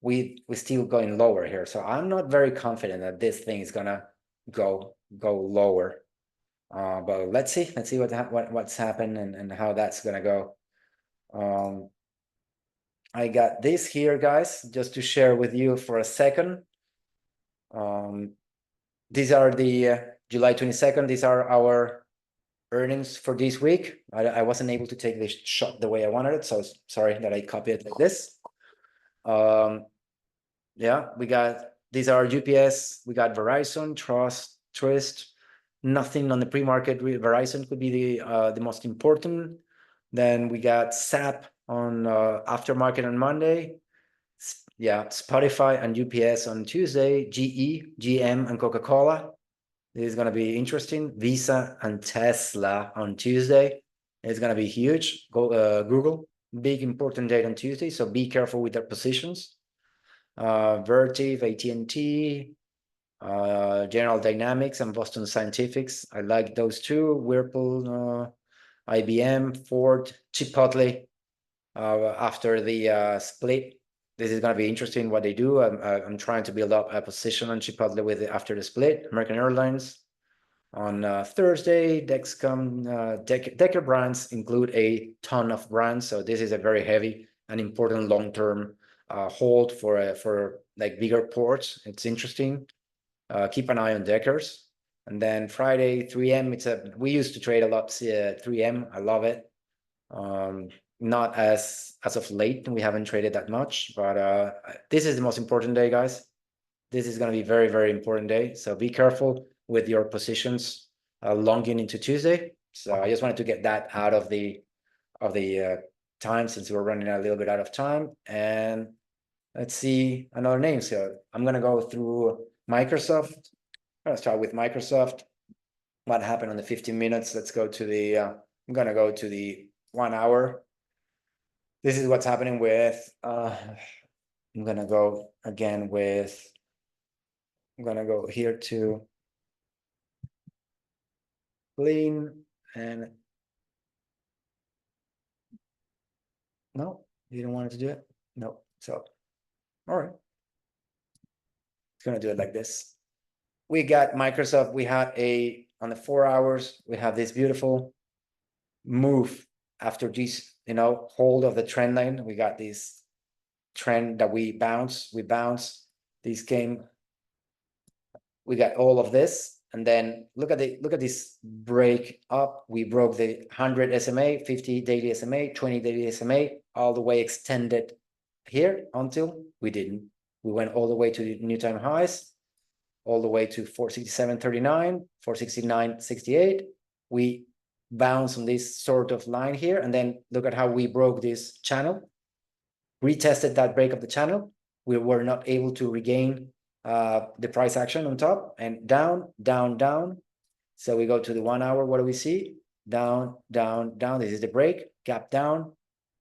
we still going lower here. So I'm not very confident that this thing is gonna go lower. But let's see what's happened and how that's gonna go. I got this here, guys, just to share with you for a second. These are the July 22nd. These are our earnings for this week. I wasn't able to take this shot the way I wanted it, so sorry that I copied it like this. Yeah, we got, these are UPS, we got Verizon, Twist, nothing on the pre-market. Verizon could be the most important. Then we got SAP on aftermarket on Monday. Yeah, Spotify and UPS on Tuesday. GE, GM, and Coca-Cola. This is going to be interesting. Visa and Tesla on Tuesday. It's going to be huge. Google, big important date on Tuesday, so be careful with their positions. Vertiv, AT&T, General Dynamics, and Boston Scientifics. I like those two. Whirlpool, IBM, Ford, Chipotle. After the split, this is going to be interesting what they do. I'm trying to build up a position on Chipotle after the split. American Airlines. On Thursday, Dexcom, Decker brands include a ton of brands, so this is a very heavy and important long-term hold for like bigger ports. It's interesting. Keep an eye on Deckers. And then Friday, 3M. We used to trade a lot 3M. I love it. Not as of late, we haven't traded that much, but this is the most important day, guys. This is going to be very, very important day. So be careful with your positions longing into Tuesday. So I just wanted to get that out of the time, since we're running a little bit out of time. And let's see another name. So I'm going to go through Microsoft. I'm going to start with Microsoft. What happened on the 15 minutes? Let's go to the, I'm going to go to the 1 hour. This is what's happening with, I'm going to go again with, I'm going to go here to clean, and no, you don't want it to do it. No. So, all right. It's going to do it like this. We got Microsoft. We had on the 4 hours, we have this beautiful move after this, hold of the trend line. We got this trend that we bounce. This came, we got all of this, and then look at this break up. We broke the 100 SMA, 50 daily SMA, 20 daily SMA, all the way extended here until we didn't. We went all the way to the new time highs, all the way to 467.39, 469.68. We bounce on this sort of line here, and then look at how we broke this channel, retested that break of the channel. We were not able to regain the price action on top, and down, down, down. So we go to the 1 hour. What do we see? Down, down, down. This is the break, gap down,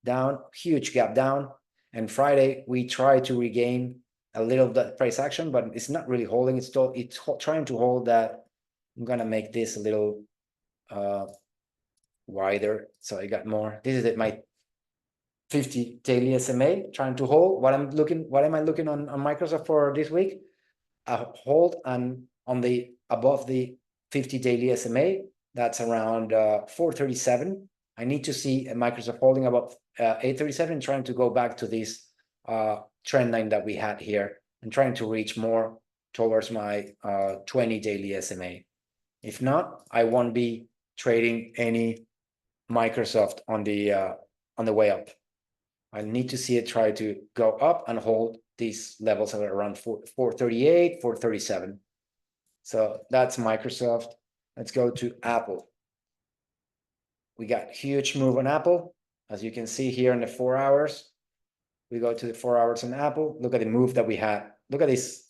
down, huge gap down. And Friday we try to regain a little of that price action, but it's not really holding. It's still trying to hold that. I'm gonna make this a little wider, so I got more. This is my 50 daily SMA trying to hold. What am I looking on Microsoft for this week? A hold on the above the 50 daily SMA. That's around 437. I need to see a Microsoft holding above 837, trying to go back to this trend line that we had here, and trying to reach more towards my 20 daily SMA. If not, I won't be trading any Microsoft on the way up. I need to see it try to go up and hold these levels at around 438, 437. So that's Microsoft. Let's go to Apple. We got huge move on Apple, as you can see here in the 4 hours. We go to the 4 hours on Apple. Look at the move that we had. Look at this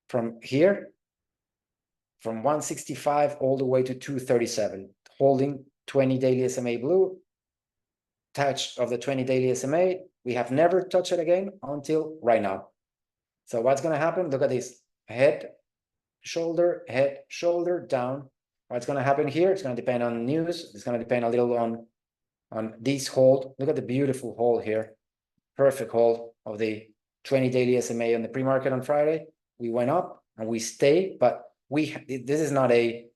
from here, from 165 all the way to 237, holding 20 daily SMA blue. Touch of the 20 daily SMA. We have never touched it again until right now. So what's going to happen? Look at this: head, shoulder, down. What's going to happen here? It's going to depend on news. It's going to depend a little on this hold. Look at the beautiful hold here. Perfect hold of the 20 daily SMA on the pre-market on Friday. We went up and we stay, but this is not a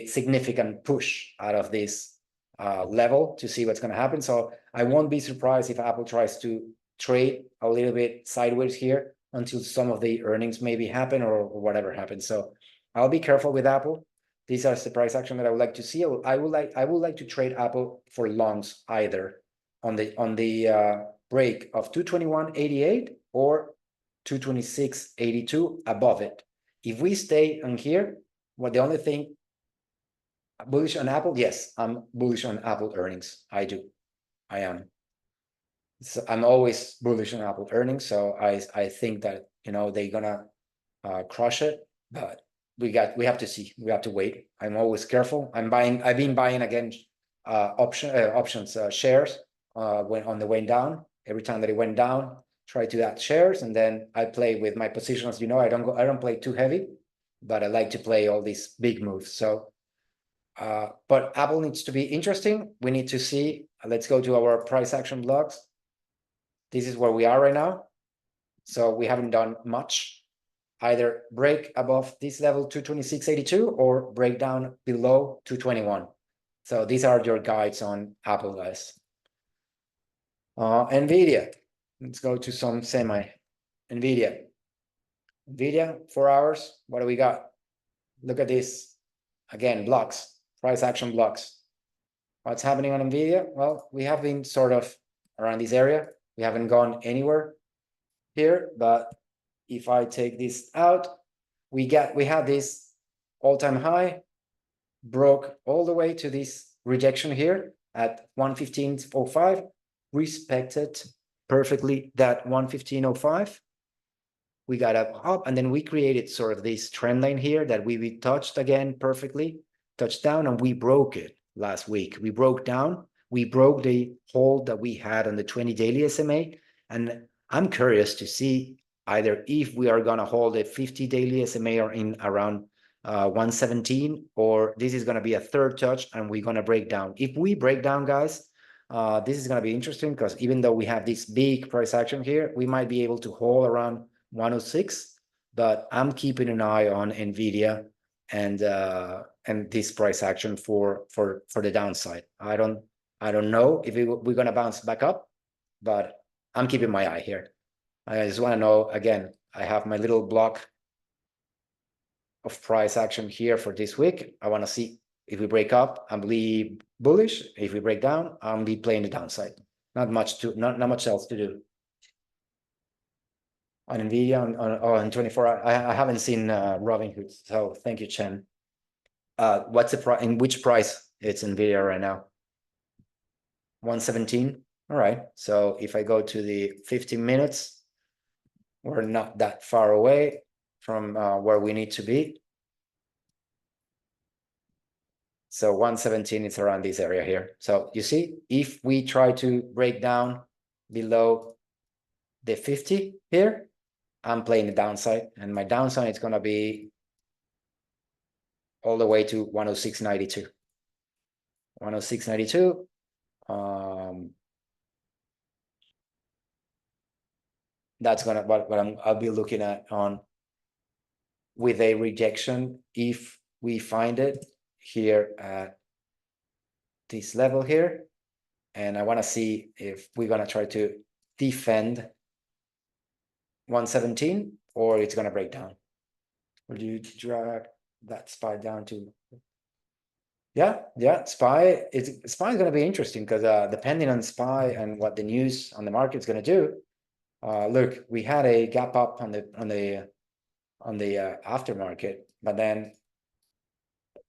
significant push out of this level to see what's going to happen. So I won't be surprised if Apple tries to trade a little bit sideways here until some of the earnings maybe happen or whatever happens. So I'll be careful with Apple. These are the price action that I would like to see. I would like to trade Apple for longs either on the break of 221.88 or 226.82 above it. If we stay on here, well, the only thing, bullish on Apple? Yes, I'm bullish on Apple earnings. I am. So I'm always bullish on Apple earnings. So I think that, they're gonna crush it, but we have to see. We have to wait. I'm always careful. I've been buying again options shares when on the way down. Every time that it went down, try to add shares, and then I play with my positions. I don't play too heavy, but I like to play all these big moves. So but Apple needs to be interesting. We need to see. Let's go to our price action blocks. This is where we are right now. So we haven't done much. Either break above this level 226.82 or break down below 221. So these are your guides on Apple, guys. Nvidia. Let's go to some Nvidia. Nvidia, 4 hours. What do we got? Look at this. Again, blocks, price action blocks. What's happening on Nvidia? Well, we have been sort of around this area. We haven't gone anywhere here, but if I take this out, we had this all-time high, broke all the way to this rejection here at 115.05, respected perfectly that 115.05. We got up, and then we created sort of this trend line here that we touched again perfectly, touched down, and we broke it last week. We broke down, we broke the hold that we had on the 20 daily SMA, and I'm curious to see either if we are gonna hold a 50 daily SMA or in around 117, or this is gonna be a third touch and we're gonna break down. If we break down, guys, this is gonna be interesting, because even though we have this big price action here, we might be able to hold around 106, but I'm keeping an eye on Nvidia and this price action for the downside. I don't know if we're gonna bounce back up, but I'm keeping my eye here. I just want to know, again, I have my little block of price action here for this week. I want to see if we break up, I'll be bullish. If we break down, I'll be playing the downside. Not much else to do. on Nvidia on 24 hour. I haven't seen Robinhood, so thank you, Chen. What's the price? In which price it's Nvidia right now? 117. All right. So if I go to the 15 minutes, we're not that far away from where we need to be. So 117 is around this area here. So you see, if we try to break down below the 50 here, I'm playing the downside, and my downside is going to be all the way to 106.92. 106.92. That's gonna what I'll be looking at on with a rejection if we find it here at this level here. And I want to see if we're gonna try to defend 117 or it's gonna break down. Would you drag that SPY down to? Yeah, SPY is gonna be interesting because depending on SPY and what the news on the market's gonna do. Look, we had a gap up on the aftermarket, but then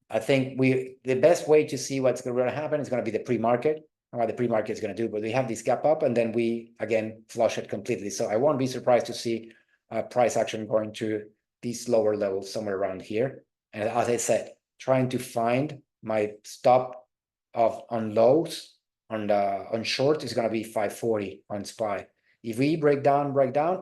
I think the best way to see what's going to happen is going to be the pre-market, and what the pre-market is going to do. But we have this gap up, and then we again flush it completely. So I won't be surprised to see price action going to these lower levels somewhere around here. And as I said, trying to find my stop on lows on short is going to be 540 on SPY. If we break down,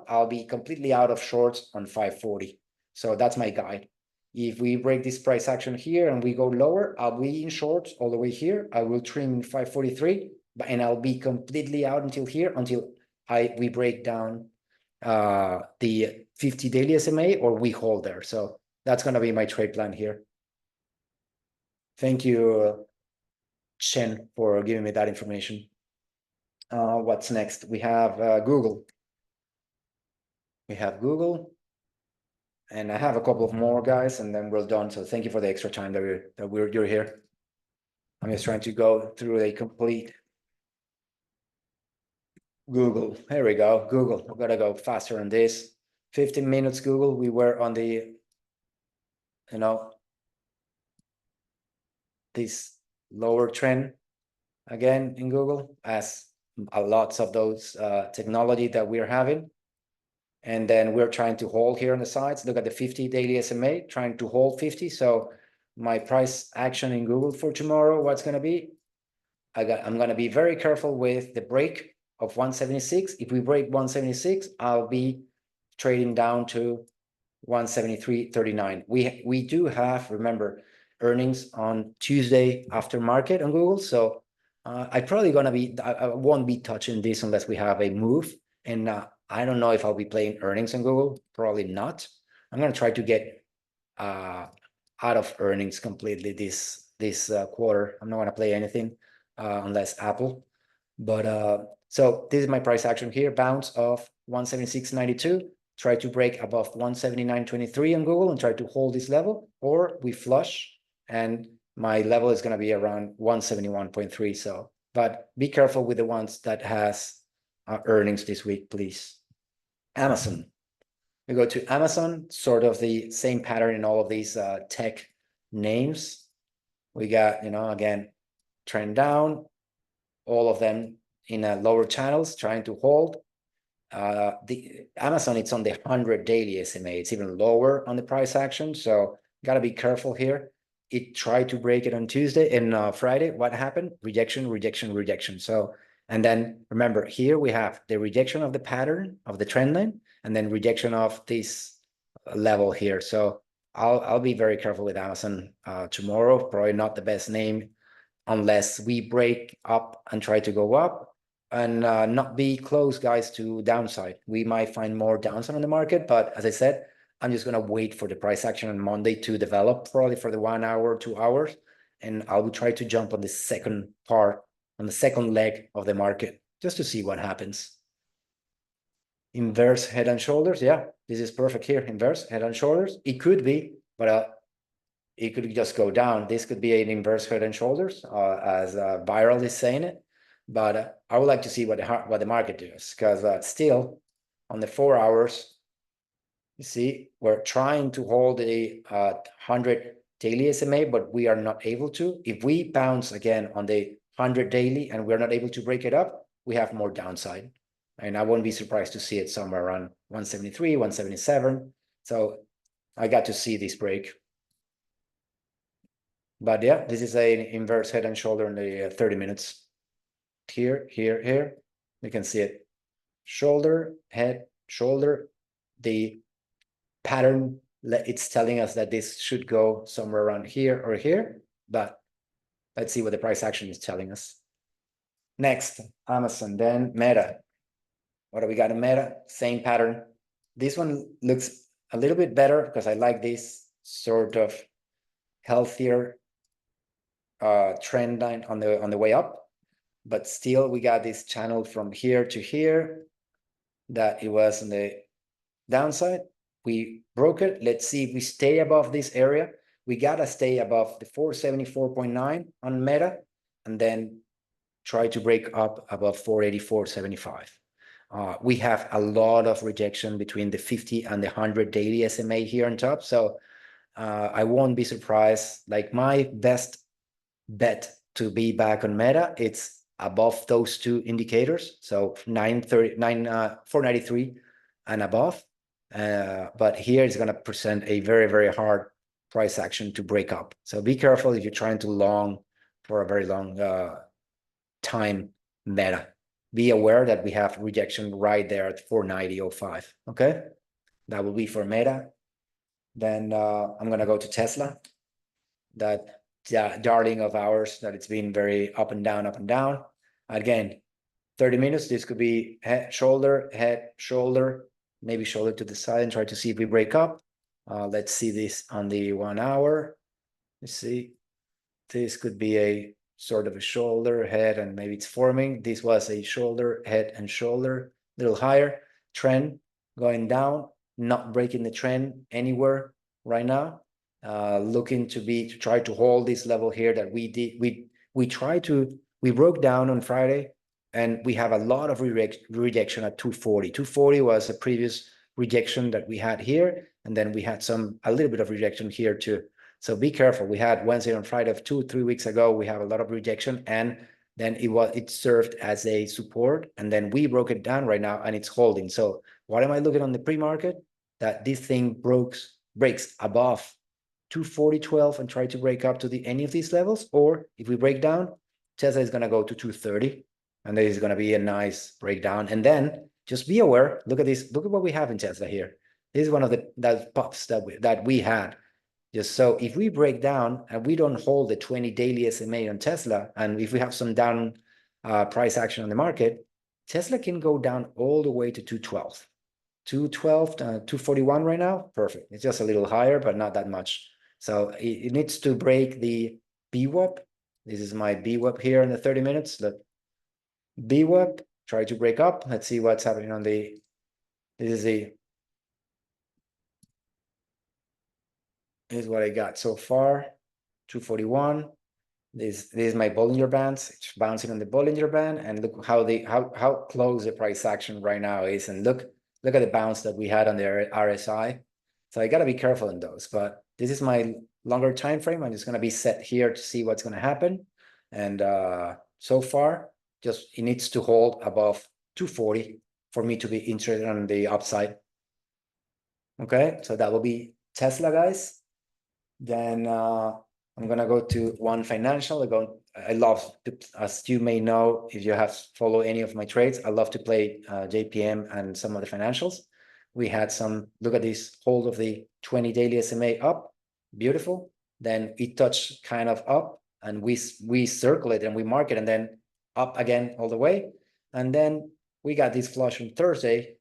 I'll be completely out of shorts on 540. So that's my guide. If we break this price action here and we go lower, I'll be in shorts all the way here. I will trim 543, and I'll be completely out until here, until we break down the 50 daily SMA or we hold there. So that's going to be my trade plan here. Thank you, Chen, for giving me that information. What's next? We have Google. We have Google. And I have a couple of more guys, and then we're done. So thank you for the extra time that you're here. I'm just trying to go through a complete Google. Here we go. Google. I've got to go faster on this. 15 minutes Google. We were on the, this lower trend again in Google, as lots of those technology that we're having. And then we're trying to hold here on the sides. Look at the 50 daily SMA, trying to hold 50. So my price action in Google for tomorrow, what's going to be? I'm going to be very careful with the break of 176. If we break 176, I'll be trading down to 173.39. We do have, remember, earnings on Tuesday after market on Google. So I won't be touching this unless we have a move. And I don't know if I'll be playing earnings on Google. Probably not. I'm going to try to get out of earnings completely this quarter. I'm not going to play anything unless Apple. But so this is my price action here. Bounce of 176.92. Try to break above 179.23 on Google and try to hold this level, or we flush and my level is going to be around 171.3. So, but be careful with the ones that has earnings this week, please. Amazon. We go to Amazon, sort of the same pattern in all of these tech names. We got, again, trend down, all of them in lower channels, trying to hold. The Amazon, it's on the 100 daily SMA. It's even lower on the price action. So got to be careful here. It tried to break it on Tuesday and Friday. What happened? Rejection. So, and then remember here we have the rejection of the pattern of the trend line and then rejection of this level here. So I'll be very careful with Amazon tomorrow. Probably not the best name unless we break up and try to go up and not be close, guys, to downside. We might find more downside on the market, but as I said, I'm just going to wait for the price action on Monday to develop, probably for the 1 hour, 2 hours. And I will try to jump on the second part, on the second leg of the market, just to see what happens. Inverse head and shoulders. Yeah, this is perfect here. Inverse head and shoulders. It could be, but it could just go down. This could be an inverse head and shoulders, as Viral is saying it. But I would like to see what the market does, because still on the 4 hours, You see, we're trying to hold a 100 daily SMA, but we are not able to. If we bounce again on the 100 daily and we're not able to break it up, we have more downside. And I won't be surprised to see it somewhere around 173, 177. So I got to see this break. But yeah, this is an inverse head and shoulder in the 30 minutes. Here, here, here. You can see it. Shoulder, head, shoulder. The pattern, it's telling us that this should go somewhere around here or here, but let's see what the price action is telling us. Next, Amazon, then Meta. What do we got in Meta? Same pattern. This one looks a little bit better because I like this sort of healthier trend line on the way up, but still we got this channel from here to here that it was on the downside. We broke it. Let's see if we stay above this area. We gotta stay above the 474.9 on Meta, and then try to break up above 484.75. We have a lot of rejection between the 50 and the 100 daily SMA here on top. So I won't be surprised. Like my best bet to be back on Meta, it's above those two indicators. So 493 and above. But here it's going to present a very, very hard price action to break up. So be careful if you're trying to long for a very long time Meta. Be aware that we have rejection right there at 490.05. Okay, that will be for Meta. Then I'm going to go to Tesla. That darling of ours, that it's been very up and down, up and down. Again, 30 minutes, this could be head, shoulder, maybe shoulder to the side and try to see if we break up. Let's see this on the 1 hour. Let's see, this could be a sort of a shoulder, head, and maybe it's forming. This was a shoulder, head, and shoulder, a little higher. Trend going down, not breaking the trend anywhere right now. Looking to try to hold this level here that we did. We broke down on Friday, and we have a lot of rejection at 240. 240 was a previous rejection that we had here, and then we had a little bit of rejection here too. So be careful. We had Wednesday and Friday of 2-3 weeks ago. We have a lot of rejection, and then it served as a support, and then we broke it down right now, and it's holding. So what am I looking on the pre-market? That this thing breaks above 240.12 and try to break up to any of these levels, or if we break down, Tesla is going to go to 230, and there is going to be a nice breakdown. And then just be aware. Look at this. Look at what we have in Tesla here. This is one of the pops that we had. Just so if we break down and we don't hold the 20 daily SMA on Tesla, and if we have some down price action on the market, Tesla can go down all the way to 212. 212, 241 right now. Perfect. It's just a little higher, but not that much. So it needs to break the BWAP. This is my BWAP here in the 30 minutes. The BWAP, try to break up. Let's see what's happening on this is what I got so far. 241. This is my Bollinger Bands. It's bouncing on the Bollinger Band, and look how close the price action right now is. And look at the bounce that we had on the RSI. So I got to be careful in those. But this is my longer time frame. I'm just going to be set here to see what's going to happen. And so far, just it needs to hold above 240 for me to be interested on the upside. Okay, so that will be Tesla, guys. Then I'm gonna go to One Financial. I love to, as you may know, if you have followed any of my trades, I love to play JPM and some of the financials. We had some, look at this hold of the 20 daily SMA up, beautiful. Then it touched kind of up, and we circle it and we mark it, and then up again all the way. And then we got this flush on Thursday.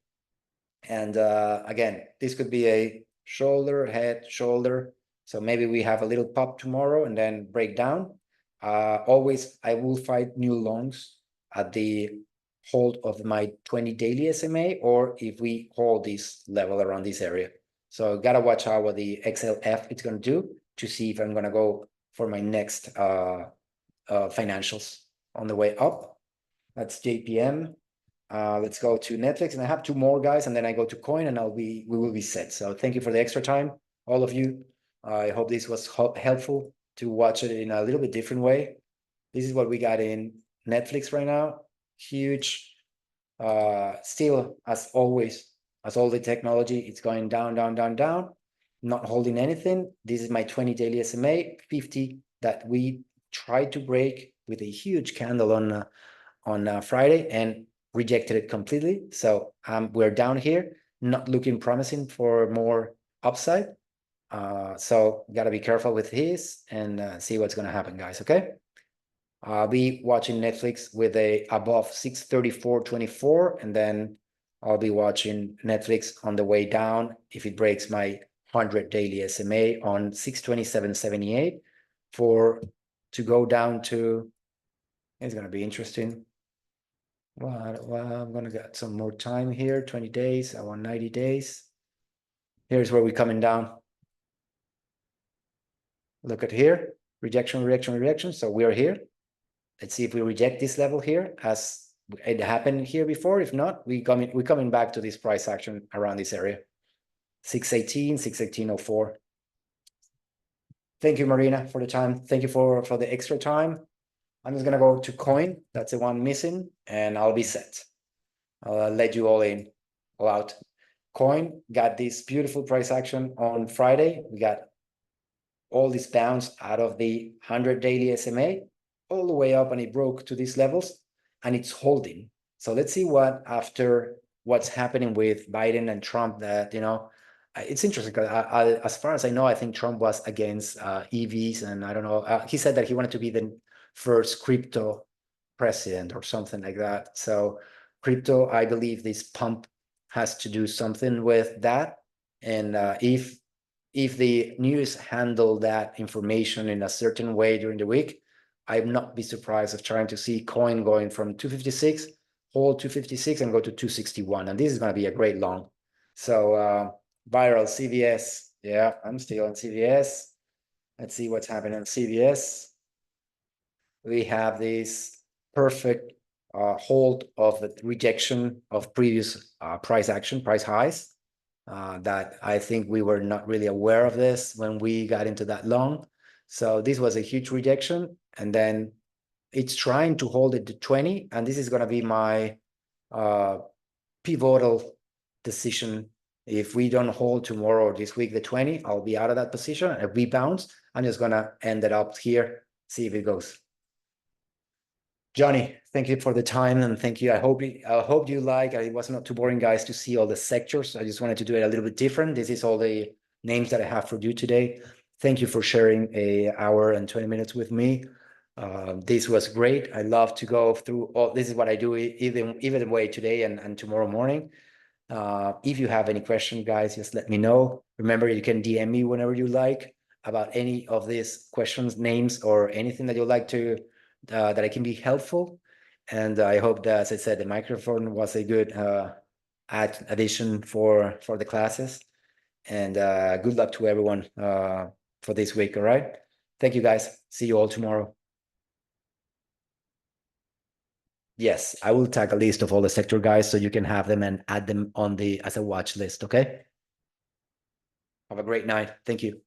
And again, this could be a shoulder, head, shoulder. So maybe we have a little pop tomorrow and then break down. Always, I will fight new longs at the hold of my 20 daily SMA, or if we hold this level around this area. So gotta watch out what the XLF is going to do to see if I'm going to go for my next financials on the way up. That's JPM. Let's go to Netflix, and I have two more guys, and then I go to Coin, and we will be set. So thank you for the extra time, all of you. I hope this was helpful to watch it in a little bit different way. This is what we got in Netflix right now. Huge. Still, as always, as all the technology, it's going down, down, down, down. Not holding anything. This is my 20 daily SMA, 50 that we tried to break with a huge candle on Friday and rejected it completely. So we're down here, not looking promising for more upside. So gotta be careful with his and see what's gonna happen, guys. Okay. I'll be watching Netflix with a above 634.24, and then I'll be watching Netflix on the way down if it breaks my 100 daily SMA on 627.78 to go down to. It's gonna be interesting. Well, I'm gonna get some more time here. 20 days. I want 90 days. Here's where we're coming down. Look at here. Rejection, rejection, rejection. So we are here. Let's see if we reject this level here, as it happened here before. If not, we're coming back to this price action around this area. 618, 618.04. Thank you, Marina, for the time. Thank you for the extra time. I'm just gonna go to Coin. That's the one missing, and I'll be set. I'll let you all in, all out. Coin got this beautiful price action on Friday. We got all this bounce out of the 100 daily SMA all the way up, and it broke to these levels, and it's holding. So let's see what after what's happening with Biden and Trump, that it's interesting because as far as I know, I think Trump was against EVs, and I don't know. He said that he wanted to be the first crypto president or something like that. So crypto, I believe this pump has to do something with that. And if the news handle that information in a certain way during the week, I'd not be surprised of trying to see Coin going from 256, hold 256 and go to 261. And this is going to be a great long. So viral CVS. Yeah, I'm still on CVS. Let's see what's happening on CVS. We have this perfect hold of the rejection of previous price action, price highs. That I think we were not really aware of this when we got into that long. So this was a huge rejection, and then it's trying to hold it to 20, and this is going to be my pivotal decision. If we don't hold tomorrow or this week the 20, I'll be out of that position. If we bounce, I'm just going to end it up here, see if it goes. Johnny, thank you for the time, and thank you. I hope you like. It was not too boring, guys, to see all the sectors. I just wanted to do it a little bit different. This is all the names that I have for you today. Thank you for sharing an hour and 20 minutes with me. This was great. I love to go through all. This is what I do even way today and tomorrow morning. If you have any questions, guys, just let me know. Remember, you can DM me whenever you like about any of these questions, names, or anything that you'd like to that I can be helpful. And I hope that, as I said, the microphone was a good addition for the classes. And good luck to everyone for this week. All right. Thank you, guys. See you all tomorrow. Yes, I will tag a list of all the sector guys so you can have them and add them on as a watch list. Okay. Have a great night. Thank you.